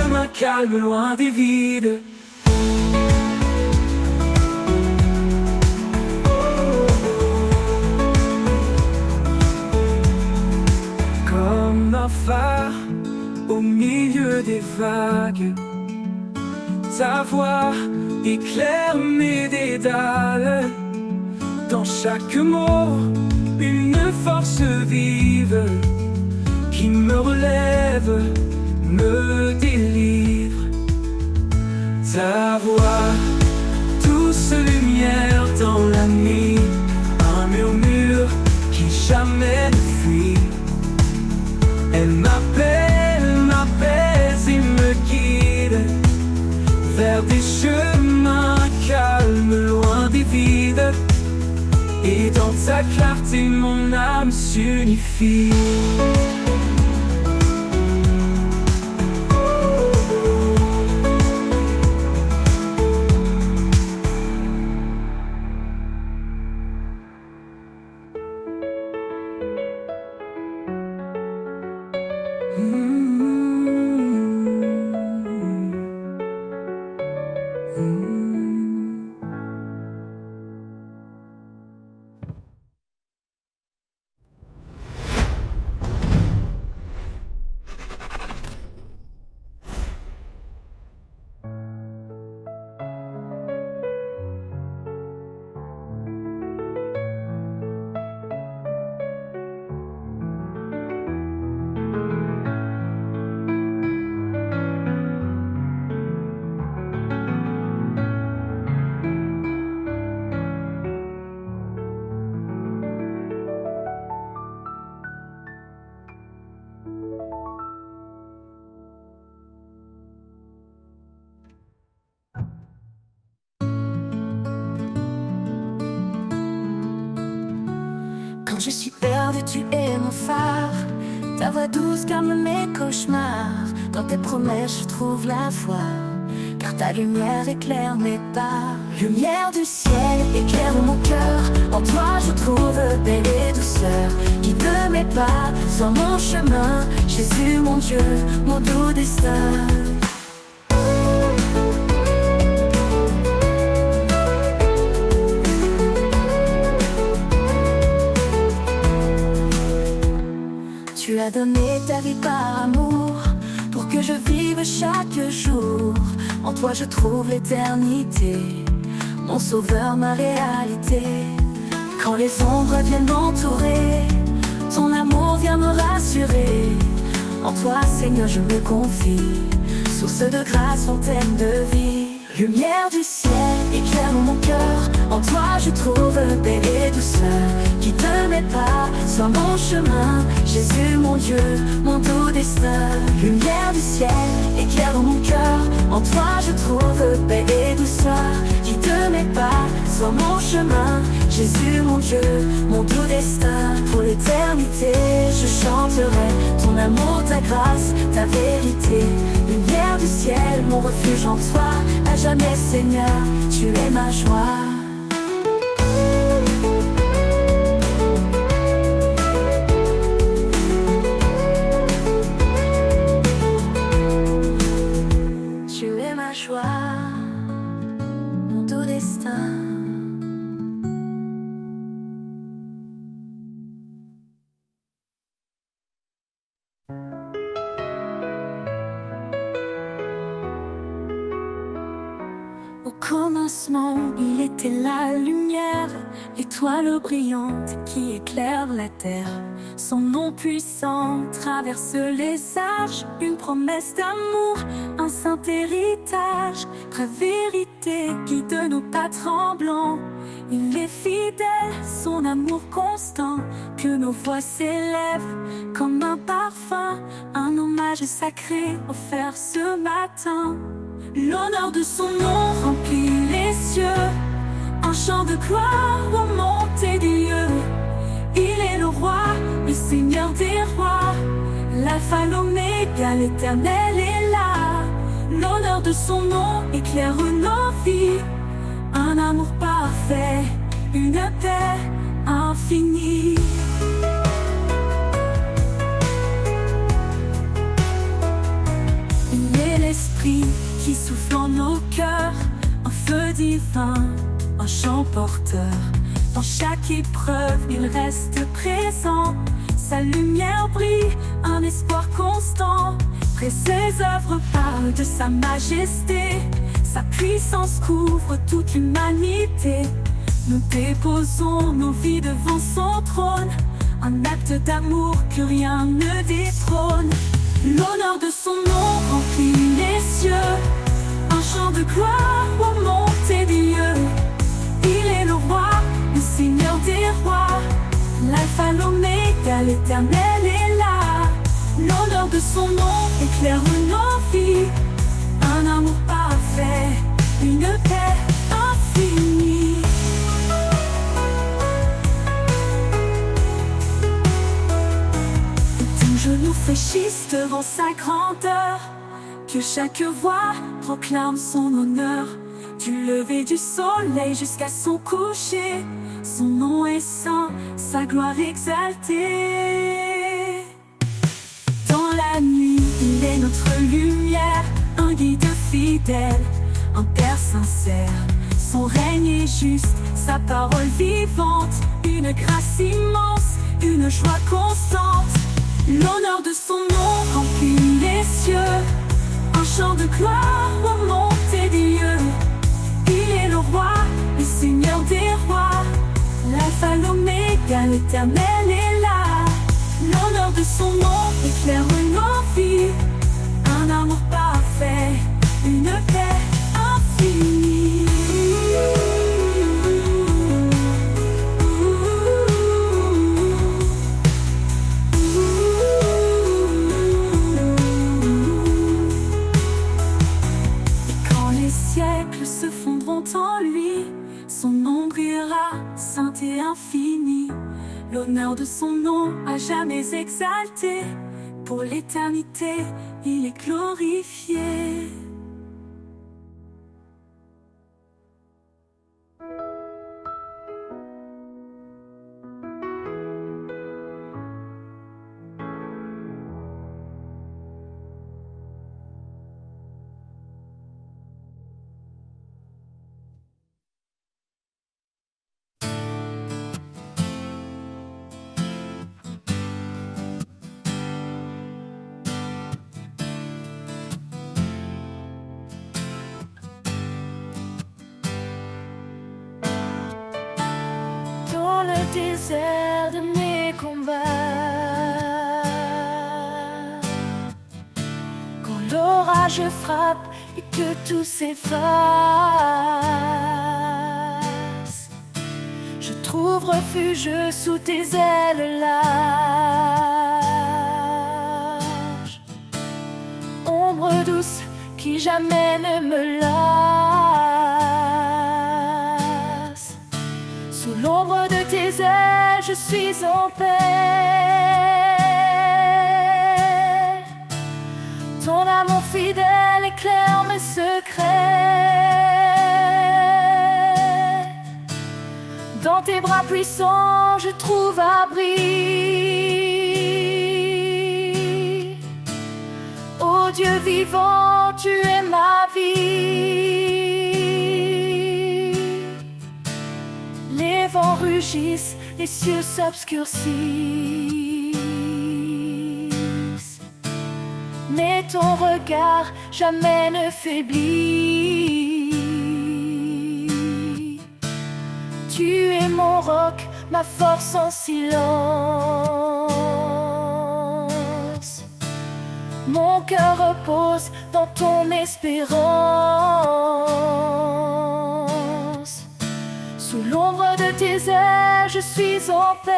chemin calme loin des vides. Comme un phare au milieu des vagues, ta voix éclaire mes dédales. Dans chaque mot, une force vive qui me relève, me délivre. Ta voix, douce lumière dans la nuit, un murmure qui jamais ne fuit. Elle m'appelle, m'apaise et me guide vers des chemins calmes, loin des vides. Et dans ta clarté, mon âme s'unifie. Quand je suis perdue, tu es mon phare. Ta voix douce calme mes cauchemars. Dans tes promesses, je trouve la foi, car ta lumière éclaire mes pas. Lumière du ciel éclaire mon cœur. En toi je trouve paix et douceur. Guide mes pas sur mon chemin. Jésus mon Dieu, mon doux destin. Tu as donné ta vie par amour, pour que je vive chaque jour. En toi je trouve l'éternité, mon sauveur, ma réalité. Quand les ombres viennent m'entourer, ton amour vient me rassurer. En toi Seigneur je me confie, source de grâce, fontaine de vie. Lumière du ciel éclaire mon cœur. En toi je trouve paix et douceur. Guide mes pas sur mon chemin. Jésus mon Dieu, mon doux destin. Lumière du ciel éclaire mon cœur. En toi je trouve paix et douceur. Guide mes pas sur mon chemin. Jésus mon Dieu, mon doux destin. Pour l'éternité je chanterai ton amour, ta grâce, ta vérité. Lumière du ciel, mon refuge en toi. À jamais Seigneur, tu es ma joie. Tu es ma joie, mon doux destin. Au commencement, il était la lumière, l'étoile brillante qui éclaire la terre. Son nom puissant traverse les âges, une promesse d'amour, un saint héritage. Vraie vérité guide nos pas tremblants. Il est fidèle, son amour constant, que nos voix s'élèvent comme un parfum, un hommage sacré offert ce matin. L'honneur de son nom remplit les cieux, un chant de gloire aux montées des lieux. Il est le roi, le Seigneur des rois, l'alpha, l'oméga, l'éternel est là. L'honneur de son nom éclaire nos vies, un amour parfait, une paix infinie. Il est divin, un chant porteur. Dans chaque épreuve, il reste présent. Sa lumière brille, un espoir constant. Près ses œuvres parlent de sa majesté. Sa puissance couvre toute l'humanité. Nous déposons nos vies devant son trône. Un acte d'amour que rien ne détrône. L'honneur de son nom remplit les cieux. Un chant de gloire aux montées des lieux. Il est le roi, le Seigneur des rois. L'alpha, l'oméga, l'éternel est là. L'honneur de son nom éclaire nos vies. Un amour parfait, une paix infinie. Tout genou fléchisse devant sa grandeur. Que chaque voix proclame son honneur. Du lever du soleil jusqu'à son coucher, son nom est saint, sa gloire exaltée. Dans la nuit, il est notre lumière, un guide fidèle, un père sincère. Son règne est juste, sa parole vivante, une grâce immense, une joie constante. L'honneur de son nom remplit les cieux, un chant de gloire aux montées des lieux. Il est le roi, le Seigneur des rois. L'alpha, l'oméga, l'éternel est là. L'honneur de son nom éclaire nos vies. Un amour parfait, une paix infinie. Et quand les siècles se fondront en lui, son nom brillera, saint et infini. L'honneur de son nom à jamais exalté. Pour l'éternité, il est glorifié. Dans le désert de mes combats, quand l'orage frappe et que tout s'efface, je trouve refuge sous tes ailes larges. Ombre douce qui jamais ne me lasse. Sous l'ombre de tes ailes, je suis en paix. Ton amour fidèle éclaire mes secrets. Dans tes bras puissants, je trouve abri. Ô Dieu vivant, tu es ma vie. Les vents rugissent, les cieux s'obscurcissent, mais ton regard jamais ne faiblit. Tu es mon roc, ma force en silence. Mon cœur repose dans ton espérance. Sous l'ombre de tes ailes, je suis en paix.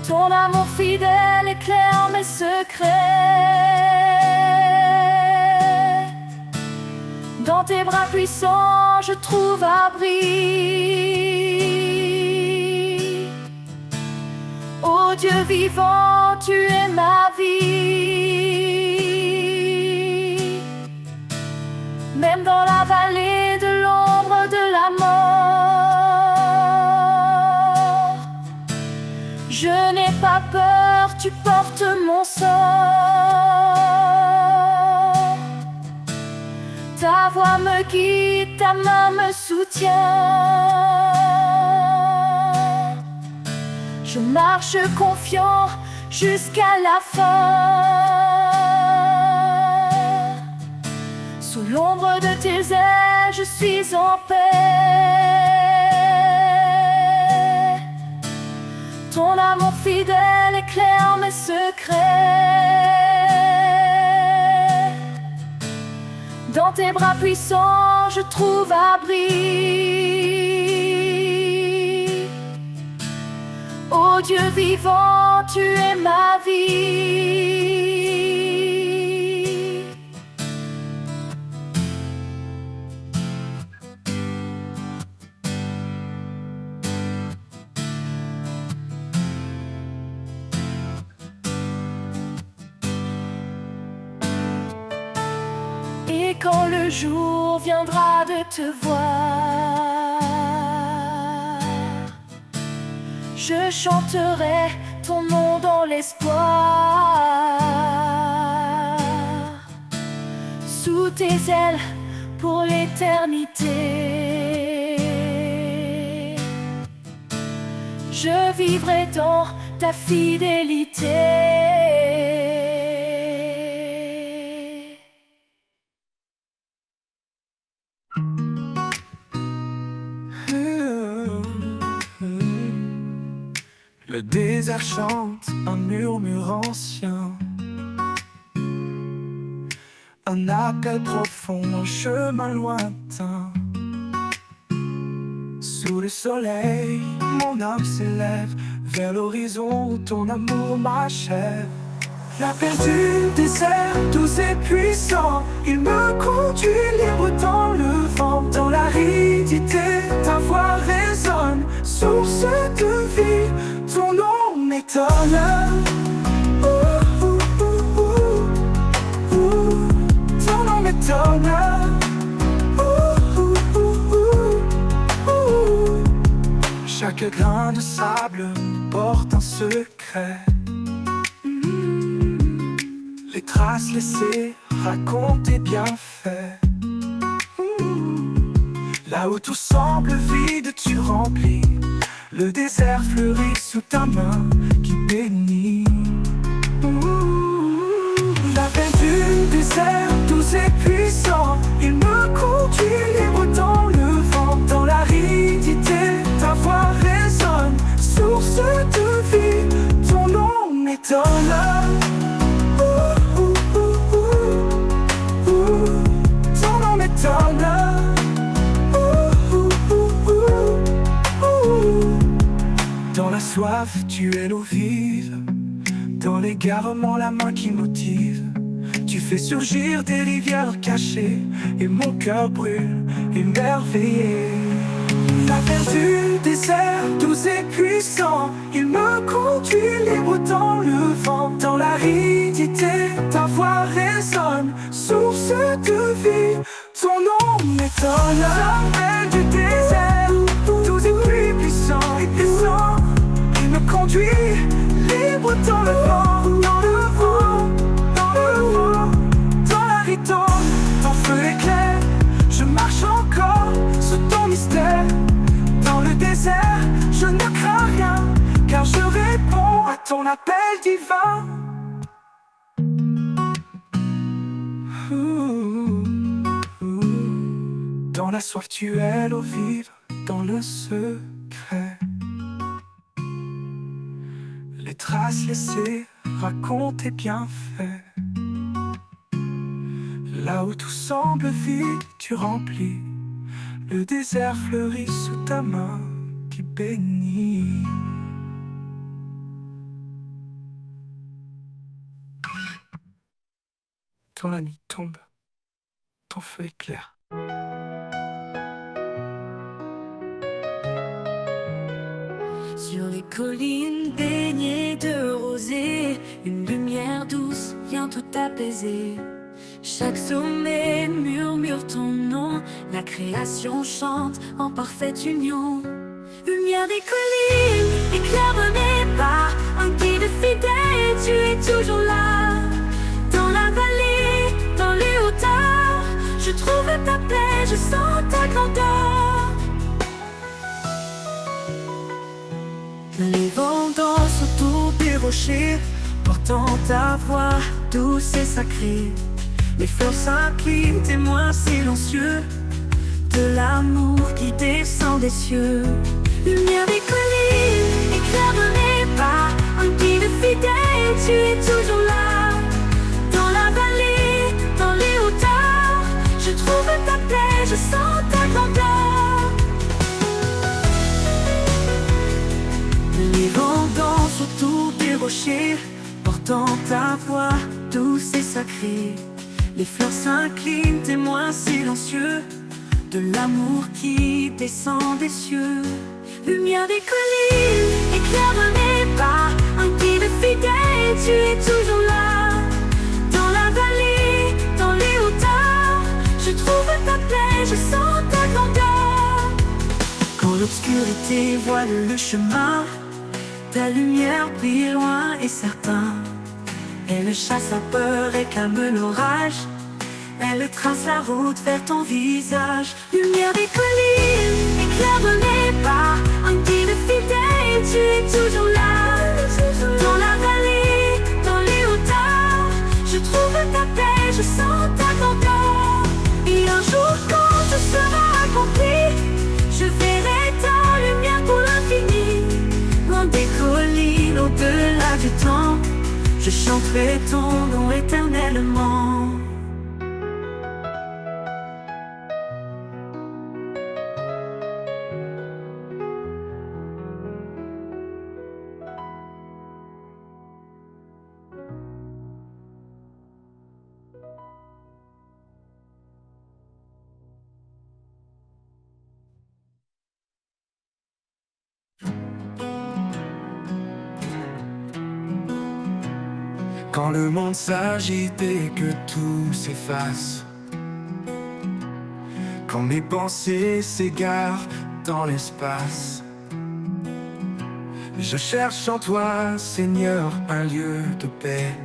Ton amour fidèle éclaire mes secrets. Dans tes bras puissants, je trouve abri. Ô Dieu vivant, tu es ma vie. Même dans la vallée de l'ombre de la mort, je n'ai pas peur, tu portes mon sort. Ta voix me guide, ta main me soutient. Je marche confiant jusqu'à la fin. Sous l'ombre de tes ailes, je suis en paix. Ton amour fidèle éclaire mes secrets. Dans tes bras puissants, je trouve abri. Ô Dieu vivant, tu es ma vie. Et quand le jour viendra de te voir, je chanterai ton nom dans l'espoir. Sous tes ailes pour l'éternité, je vivrai dans ta fidélité. Le désert chante un murmure ancien, un appel profond, un chemin lointain. Sous le soleil, mon âme s'élève vers l'horizon où ton amour m'achève. L'appel du désert, doux et puissant, il me conduit libre dans le vent. Dans l'aridité, ta voix résonne, source de vie, ton nom m'étonne. Ton nom m'étonne. Chaque grain de sable porte un secret. Les traces laissées racontent tes bienfaits. Là où tout semble vide, tu remplis. Le désert fleurit sous ta main qui bénit. L'appel du désert, doux et puissant, il me conduit libre dans le vent. Dans l'aridité, ta voix résonne, source de vie, ton nom m'étonne. Ton nom m'étonne. Dans la soif, tu es l'eau vive. Dans l'égarement, la main qui motive. Tu fais surgir des rivières cachées, et mon cœur brûle, émerveillé. L'appel du désert, doux et puissant, il me conduit libre dans le vent. Dans l'aridité, ta voix résonne, source de vie, ton nom m'étonne. L'appel du désert, doux et puissant, il me conduit libre dans le vent. Dans le vent, dans le vent, dans l'aridité, ton feu éclaire. Je marche encore sous ton mystère. Dans le désert, je ne crains rien, car je réponds à ton appel divin. Dans la soif, tu es l'eau vive, dans le secret. Les traces laissées racontent tes bienfaits. Là où tout semble vide, tu remplis. Le désert fleurit sous ta main qui bénit. Quand la nuit tombe, ton feu éclaire. Sur les collines baignées de rosée, une lumière douce vient tout apaiser. Chaque sommet murmure ton nom, la création chante en parfaite union. Lumière des collines, éclaire mes pas, un guide fidèle, tu es toujours là. Dans la vallée, dans les hauteurs, je trouve rochers, portant ta voix douce et sacrée. Les fleurs s'inclinent, témoins silencieux de l'amour qui descend des cieux. Lumière des collines, éclair de mes pas, un guide fidèle, tu es toujours là. Dans la vallée, dans les hauteurs, je trouve ta paix, je sens ta grandeur. Les vents dansent autour des rochers, portant ta voix douce et sacrée. Les fleurs s'inclinent, témoins silencieux de l'amour qui descend des cieux. Lumière des collines, éclair de mes pas, un guide fidèle, tu es toujours là. Dans la vallée, dans les hauteurs, je trouve ta paix, je sens ta grandeur. Quand l'obscurité voile le chemin, ta lumière brille loin et certain. Elle chasse la peur et calme l'orage. Elle trace la route vers ton visage. Lumière des collines, éclair de mes pas, un guide fidèle, tu es toujours là. Dans la vallée, dans les hauteurs, je trouve ta paix, je sens ta grandeur. Et un jour quand tout sera accompli, je verrai ta lumière pour l'infini. Loin des collines, au-delà du temps, je chanterai ton nom éternellement. Quand le monde s'agite et que tout s'efface, quand mes pensées s'égarent dans l'espace, je cherche en toi, Seigneur, un lieu de paix,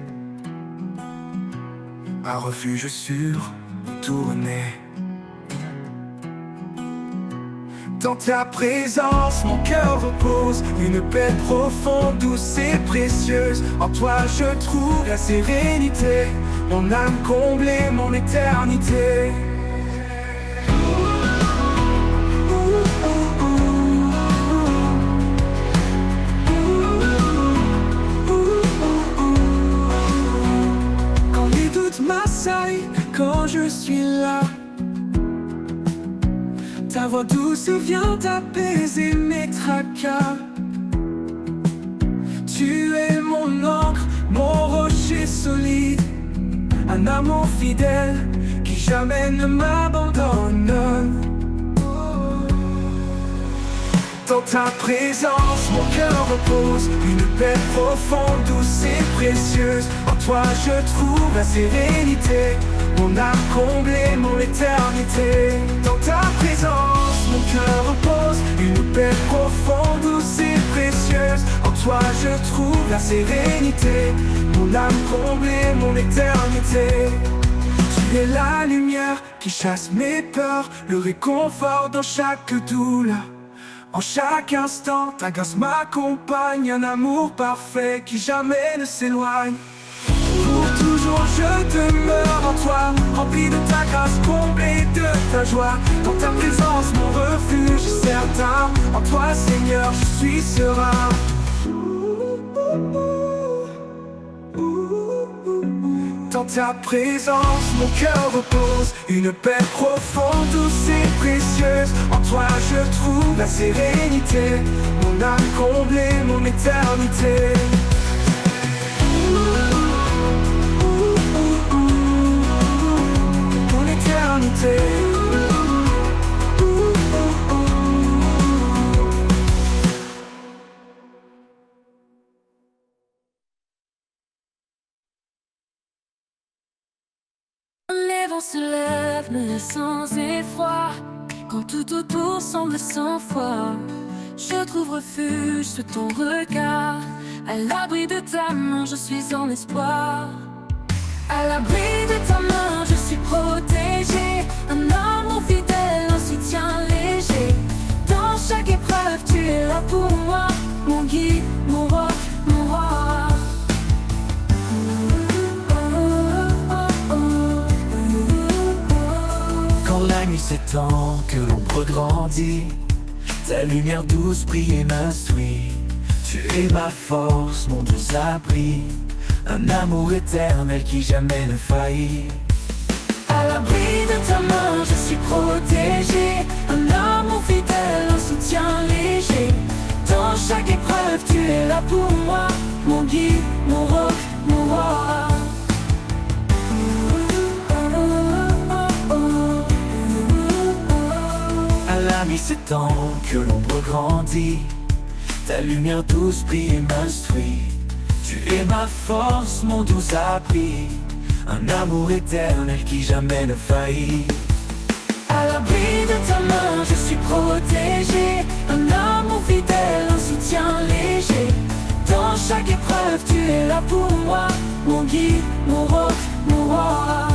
un refuge sûr où tourner. Dans ta présence, mon cœur repose, une paix profonde, douce et précieuse. En toi je trouve la sérénité, mon âme comblée, mon éternité. Quand les doutes m'assaillent, quand je suis là, ta voix douce vient apaiser mes tracas. Tu es mon encre, mon rocher solide, un amour fidèle qui jamais ne m'abandonne. Dans ta présence, mon cœur repose, une paix profonde, douce et précieuse. En toi je trouve la sérénité, mon âme comblée, mon éternité. Dans ta présence, mon cœur repose, une paix profonde, douce et précieuse. En toi je trouve la sérénité, mon âme comblée, mon éternité. Tu es la lumière qui chasse mes peurs, le réconfort dans chaque douleur. En chaque instant, ta grâce m'accompagne, un amour parfait qui jamais ne s'éloigne. Pour toujours je demeure en toi, rempli de ta grâce, comblé de ta joie. Dans ta présence, mon refuge est certain, en toi Seigneur je suis serein. Dans ta présence, mon cœur repose, une paix profonde, douce et précieuse. En toi je trouve la sérénité, mon âme comblée, mon éternité. Mon éternité. Les vents se lèvent, me laissant sans effroi. Quand tout autour semble sans foi, je trouve refuge sous ton regard. À l'abri de ta main, je suis en espoir. À l'abri de ta main, je suis protégé. Un amour fidèle, un soutien léger. Dans chaque épreuve, tu es là pour moi. Mon guide, mon roc, mon roi. s'étend, que l'ombre grandit, ta lumière douce brille et m'instruit. Tu es ma force, mon doux abri, un amour éternel qui jamais ne faillit. À l'abri de ta main, je suis protégé, un amour fidèle, un soutien léger. Dans chaque épreuve, tu es là pour moi, mon guide, mon roc, mon roi. À la mi-septembre, que l'ombre grandit, ta lumière douce brille et m'instruit. Tu es ma force, mon doux abri, un amour éternel qui jamais ne faillit. À l'abri de ta main, je suis protégé, un amour fidèle, un soutien léger. Dans chaque épreuve, tu es là pour moi, mon guide, mon roc, mon roi.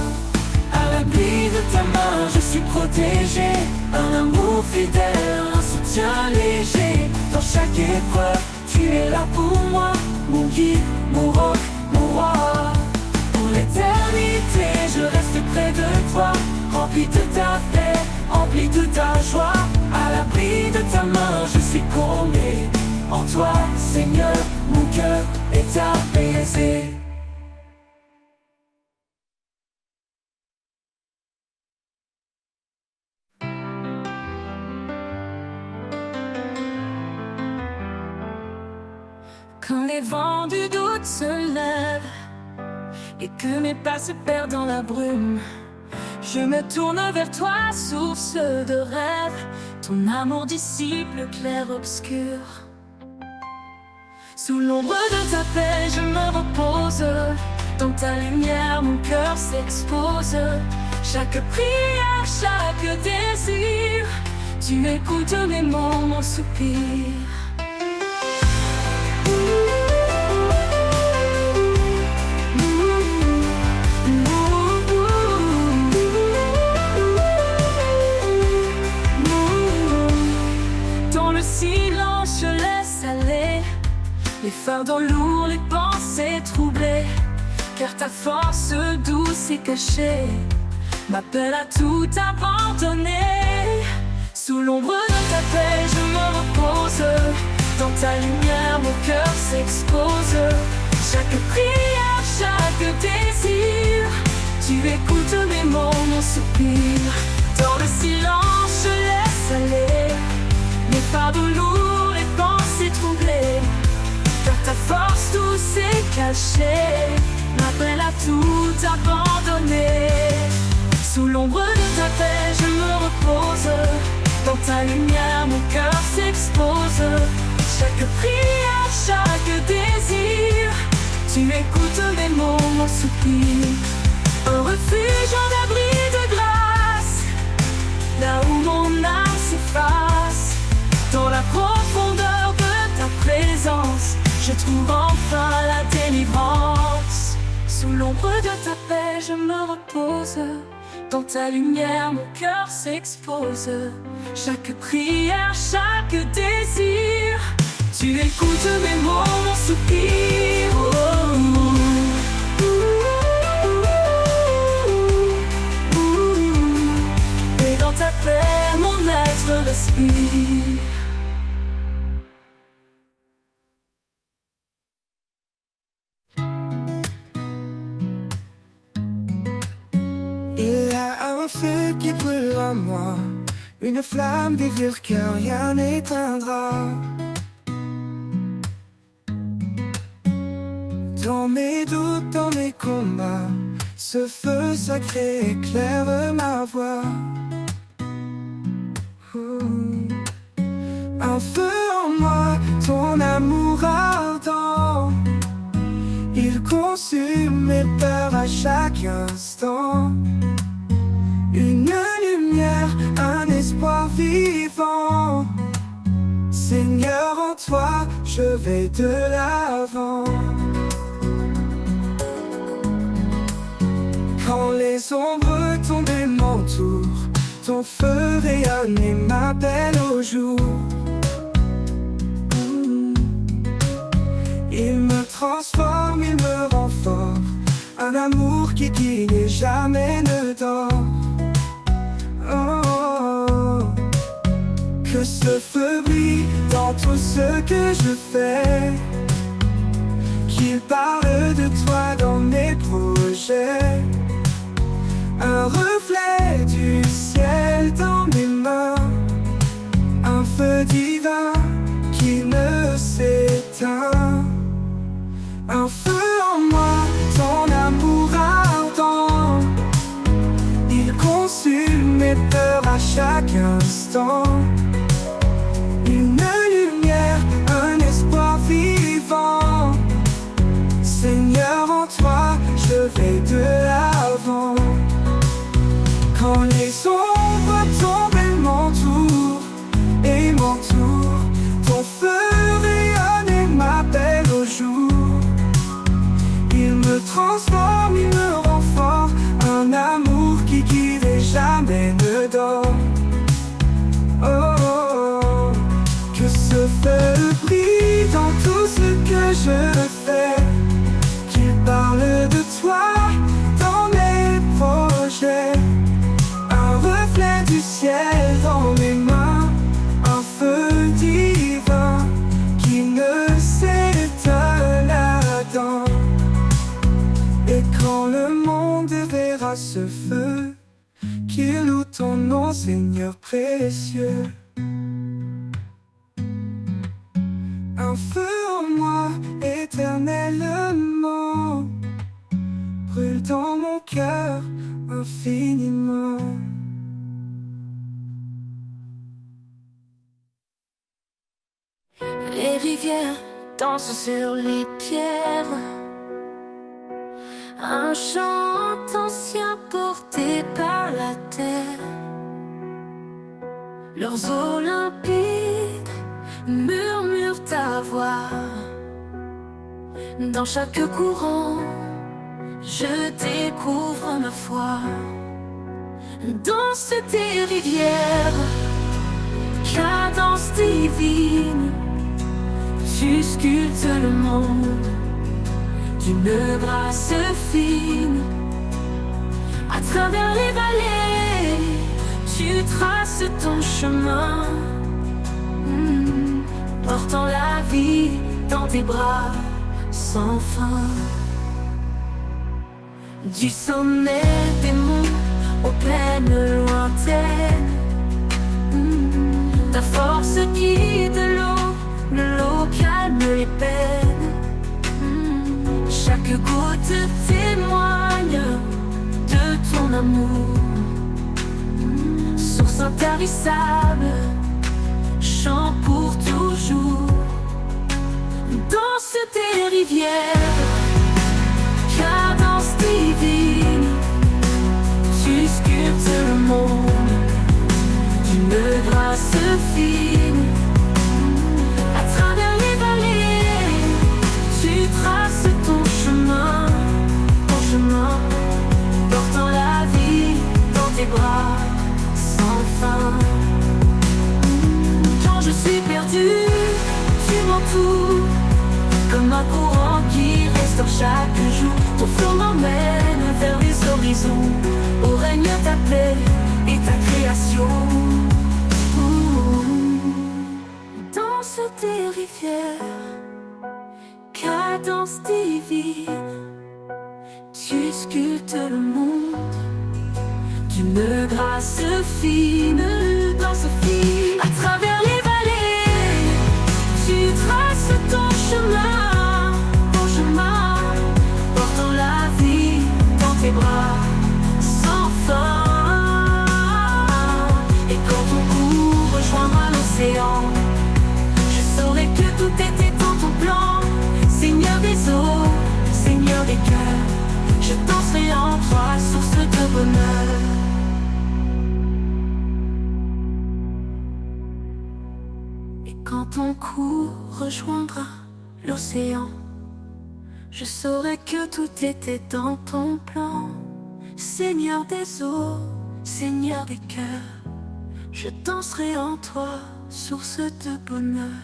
À l'abri de ta main, je suis protégé, un amour fidèle, un soutien léger. Dans chaque épreuve, tu es là pour moi, mon guide, mon roc, mon roi. Pour l'éternité, je reste près de toi, rempli de ta paix, rempli de ta joie. À l'abri de ta main, je suis comblé. En toi, Seigneur, mon cœur est apaisé. Quand les vents du doute se lèvent et que mes pas se perdent dans la brume, je me tourne vers toi, source de rêve. Ton amour dissipe le clair-obscur. Sous l'ombre de ta paix, je me repose. Dans ta lumière, mon cœur s'expose. Chaque prière, chaque désir, tu écoutes mes mots, mon soupir. Dans le silence, je laisse aller les fardeaux lourds, les pensées troublées, car ta force douce et cachée m'appelle à tout abandonner. Sous l'ombre de ta paix, je me repose. Dans ta lumière, mon cœur s'expose. Chaque prière, chaque désir, tu écoutes mes mots, mon soupir. Dans le silence, je laisse aller les fardeaux lourds, les pensées troublées, car ta force douce et cachée m'appelle à tout abandonner. Sous l'ombre de ta paix, je me repose. Dans ta lumière, mon cœur s'expose. Chaque prière, chaque désir, tu écoutes mes mots, mon soupir. Un refuge, un abri de grâce, là où mon âme s'efface. Dans la profondeur de ta présence, je trouve enfin la délivrance. Sous l'ombre de ta paix, je me repose. Dans ta lumière, mon cœur s'expose. Chaque prière, chaque désir, tu écoutes mes mots, mon soupir. Et dans ta paix, mon être respire. Il y a un feu qui brûle en moi, une flamme vive que rien n'éteindra. Dans mes doutes, dans mes combats, ce feu sacré éclaire ma voie. Un feu en moi, ton amour ardent, il consume mes peurs à chaque instant. Une lumière, un espoir vivant. Seigneur, en toi, je vais de l'avant. Quand les ombres tombent et m'entourent, ton feu rayonne et m'appelle au jour. Il me transforme, il me rend fort, un amour qui et jamais ne dort. Oh, Que ce feu brille dans tout ce que je fais, qu'il parle de toi dans mes projets. Un reflet du ciel dans mes mains, un feu divin qui ne s'éteint. Un feu en moi, ton amour ardent, il consume mes peurs à chaque instant. Une lumière, un espoir vivant. Seigneur, en toi, je vais de l'avant. Quand les ombres tombent, elles m'entourent et m'entourent. Ton feu rayonne et m'appelle au jour. Il me transforme, il me rend fort. Un amour qui guide et jamais ne dort. Oh, oh, oh. Que ce feu brille dans tout ce que je fais, qu'il parle de toi dans mes projets. Un reflet du ciel dans mes mains, un feu divin qui ne s'éteint là-dedans. Et quand le monde verra ce feu, qu'il loue ton nom, Seigneur précieux. Un feu en moi éternellement, brûle dans mon cœur infiniment. Les rivières dansent sur les pierres, un chant ancien porté par la terre. Leurs eaux limpides murmurent ta voix. Dans chaque courant, je découvre ma foi. Danse tes rivières, cadence divine, tu sculptes le monde d'une grâce fine. À travers les vallées, tu traces ton chemin, portant la vie dans tes bras sans fin. Du sommet des monts aux plaines lointaines, ta force guide l'eau calme les peines. Chaque goutte témoigne de ton amour, source intarissable, chant pour toujours. Danse tes rivières, cadence divine, tu sculptes le monde d'une grâce fine. À travers les vallées, tu traces ton chemin, portant la vie dans tes bras sans fin. Quand je suis perdu, tu m'entoures comme un courant qui restaure chaque jour. Ton flot m'emmène vers les horizons, où règne ta paix et ta création. Danse tes rivières, cadence divine, tu sculptes le monde d'une grâce fine, danse fine. À travers les vallées, tu traces ton chemin, portant la vie dans tes bras sans fin. Et quand ton cou rejoindra l'océan, je saurai que tout était dans ton plan. Seigneur des eaux, Seigneur des cœurs, je danserai en toi, source de bonheur. Et quand ton cou rejoindra l'océan, je saurai que tout était dans ton plan. Seigneur des eaux, Seigneur des cœurs, je danserai en toi, source de bonheur.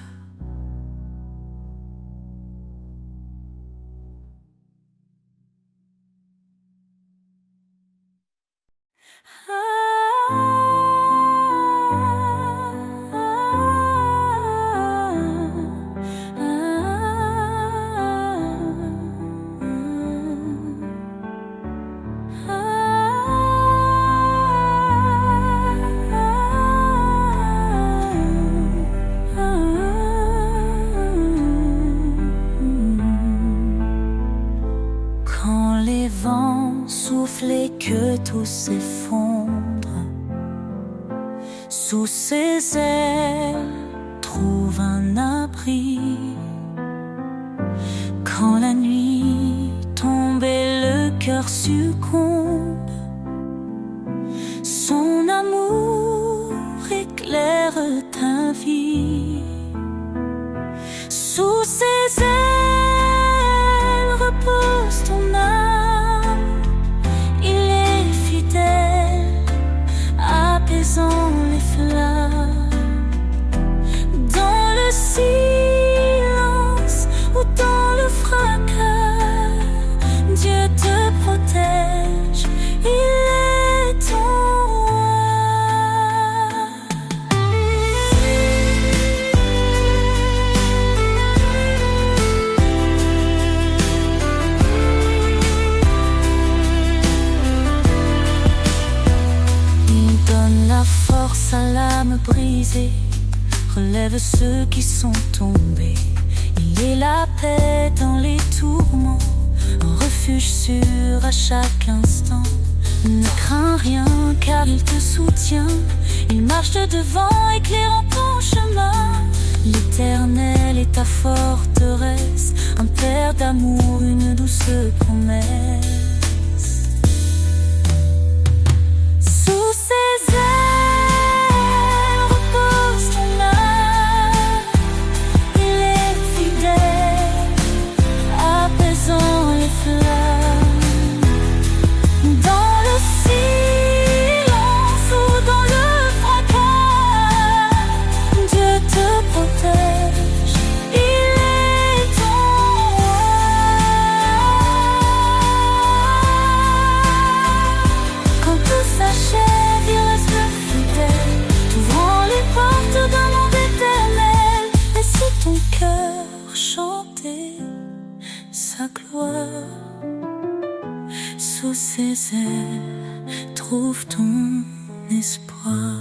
souffle et que tout s'effondre. Sous ses ailes, trouve un abri. Quand la nuit tombe et le cœur succombe, son amour éclaire ta vie. Sous ses ailes repose ton âme. Il est fidèle, apaisant les flammes. Dans le silence ou dans le fracas, Dieu te protège, il est ton force à l'âme brisée, relève ceux qui sont tombés. Il est la paix dans les tourments, un refuge sûr à chaque instant. Ne crains rien car il te soutient, il marche de devant éclairant ton chemin. L'Éternel est ta forteresse, un père d'amour, une douce promesse. Sous ses ailes repose ton âme. Il est fidèle, apaisant les flammes. Dans le silence ou dans le fracas, Dieu te protège, il est ton roi. Quand tout s'achève, il reste fidèle, t'ouvrant les portes d'un monde éternel. Laisse ton cœur chanter sa gloire. Sous ses ailes, trouve ton espoir.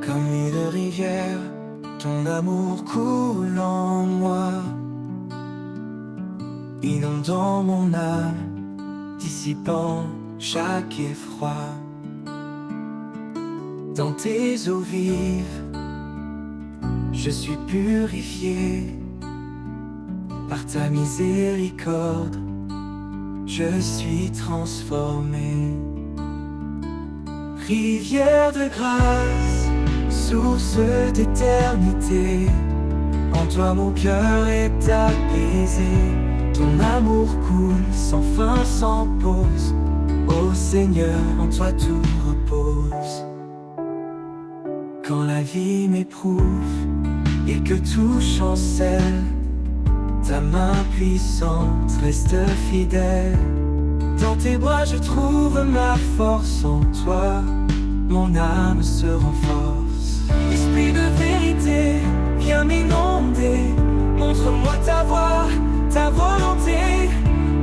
Comme une rivière, ton amour coule en moi, inondant mon âme, dissipant chaque effroi. Dans tes eaux vives, je suis purifié. Par ta miséricorde, je suis transformé. Rivière de grâce, source d'éternité, en toi mon cœur est apaisé. Ton amour coule sans fin, sans pause. Ô Seigneur, en toi tout repose. Quand la vie m'éprouve et que tout chancelle, ta main puissante reste fidèle. Dans tes bras je trouve ma force, en toi mon âme se renforce. Esprit de vérité, viens m'inonder, montre-moi ta voix, ta volonté.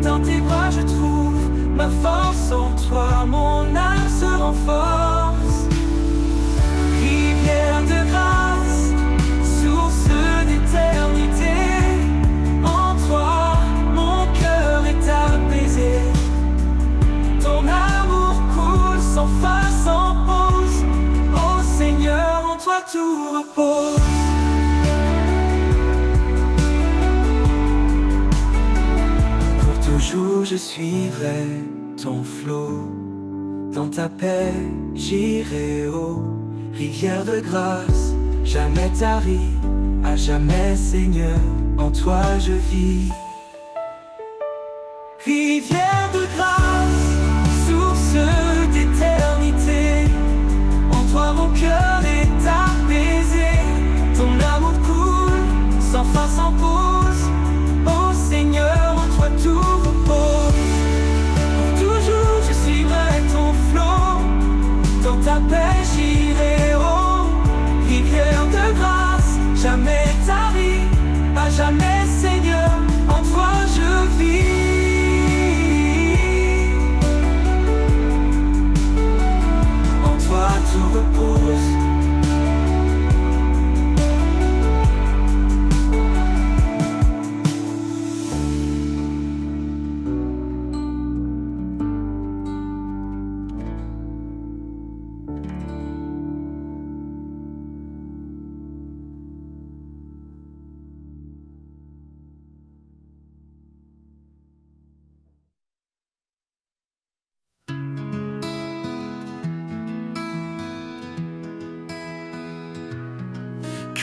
Dans tes bras je trouve ma force, en toi mon âme se renforce. Rivière de grâce, source d'éternité, en toi mon cœur est apaisé. Ton amour coule sans fin, sans pause. Ô Seigneur, en toi tout repose. Pour toujours je suivrai ton flot. Dans ta paix j'irai haut. Rivière de grâce, jamais tarie, à jamais Seigneur, en toi je vis. Rivière de grâce, source d'éternité, en toi mon cœur est apaisé. Ton amour coule sans fin, sans pause. Ô Seigneur, en toi tout repose. Pour toujours je suivrai ton flot. Dans ta paix j'irai haut. Rivière de grâce, jamais tarie, jamais, Seigneur, en toi je vis. En toi tout repose.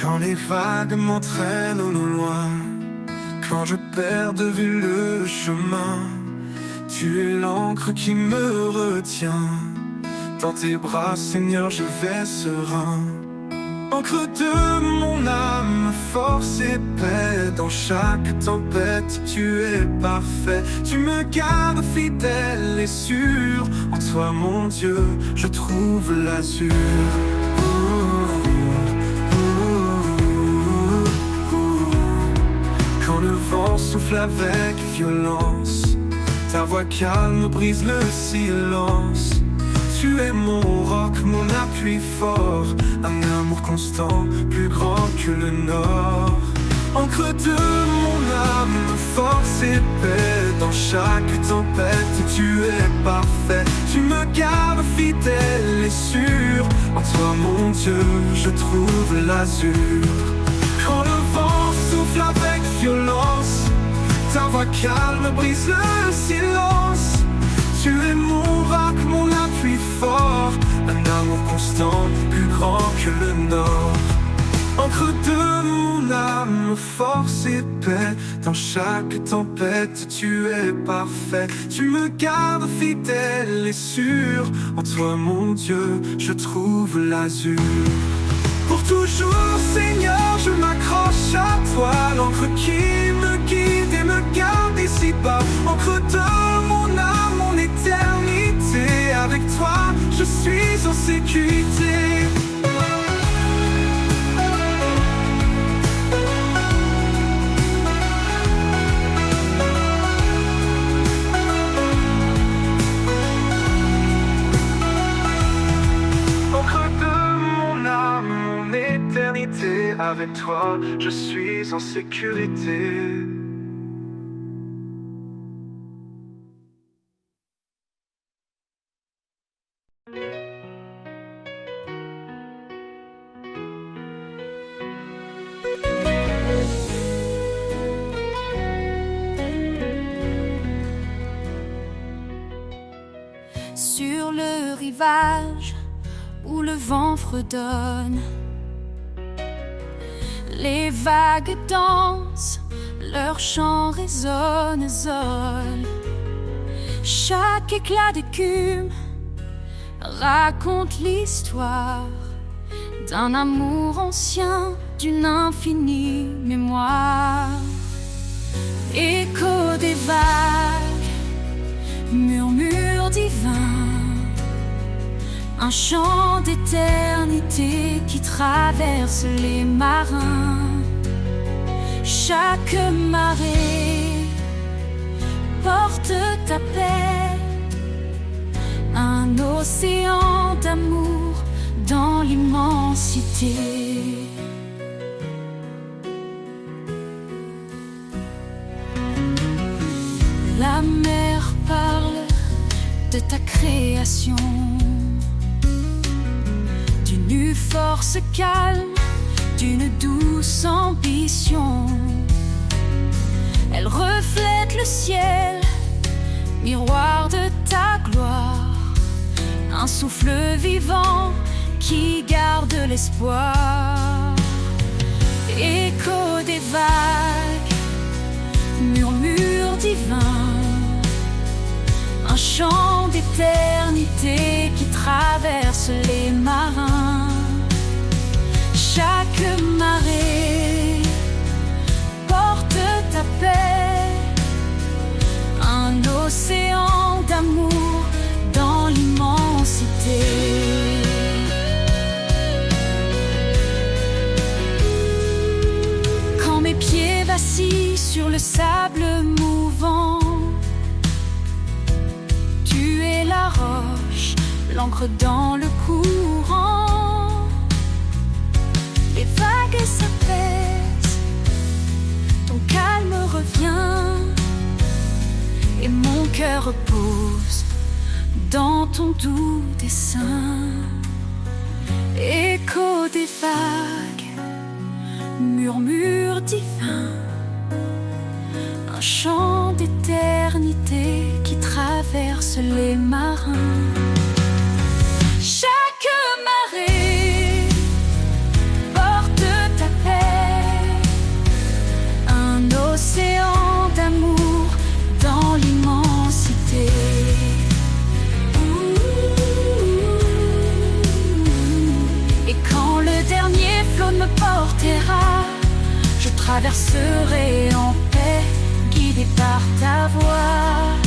Quand les vagues m'entraînent au loin, quand je perds de vue le chemin, tu es l'encre qui me retient. Dans tes bras, Seigneur, je vais serein. Encre de mon âme, force et paix. Dans chaque tempête, tu es parfait. Tu me gardes fidèle et sûr. En toi, mon Dieu, je trouve l'azur. Quand le vent souffle avec violence, ta voix calme brise le silence. Tu es mon roc, mon appui fort, un amour constant, plus grand que le nord. Encre de mon âme, force et paix. Dans chaque tempête, tu es parfait. Tu me gardes fidèle et sûr. En toi, mon Dieu, je trouve l'azur. Quand le vent souffle avec violence, ta voix calme brise le silence. Tu es mon roc, mon appui fort, un amour constant, plus grand que le nord. Encre de mon âme, force et paix. Dans chaque tempête, tu es parfait. Tu me gardes fidèle et sûr. En toi, mon Dieu, je trouve l'azur. Pour toujours, Seigneur, je m'accroche à toi. L'encre qui me guide et me garde ici-bas. Encre de mon âme, mon éternité. Avec toi, je suis en sécurité. Avec toi, je suis en sécurité. Sur le rivage où le vent fredonne, les vagues dansent, leur chant résonne, zole. Chaque éclat d'écume raconte l'histoire d'un amour ancien, d'une infinie mémoire. Écho des vagues, murmure divin, un chant d'éternité qui traverse les marins. Chaque marée porte ta paix, un océan d'amour dans l'immensité. La mer parle de ta création, d'une force calme, d'une douce ambition. Elle reflète le ciel, miroir de ta gloire, un souffle vivant qui garde l'espoir. Écho des vagues, murmure divin, un chant d'éternité qui traverse les marins. Chaque marée porte ta paix, un océan d'amour dans l'immensité. Quand mes pieds vacillent sur le sable mouvant. Tu es la roche, l'encre dans le courant. Les vagues s'apaisent, ton calme revient, et mon cœur repose dans ton doux dessin. Écho des vagues, murmure divin, un chant d'éternité qui traverse les marins. Chaque marée porte ta paix, un océan d'amour dans l'immensité. Et quand le dernier flot me portera, je traverserai en paix, guidé par ta voix.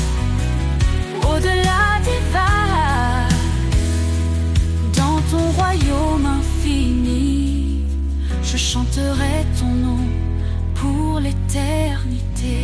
Au-delà des vagues, dans ton royaume infini, je chanterai ton nom pour l'éternité.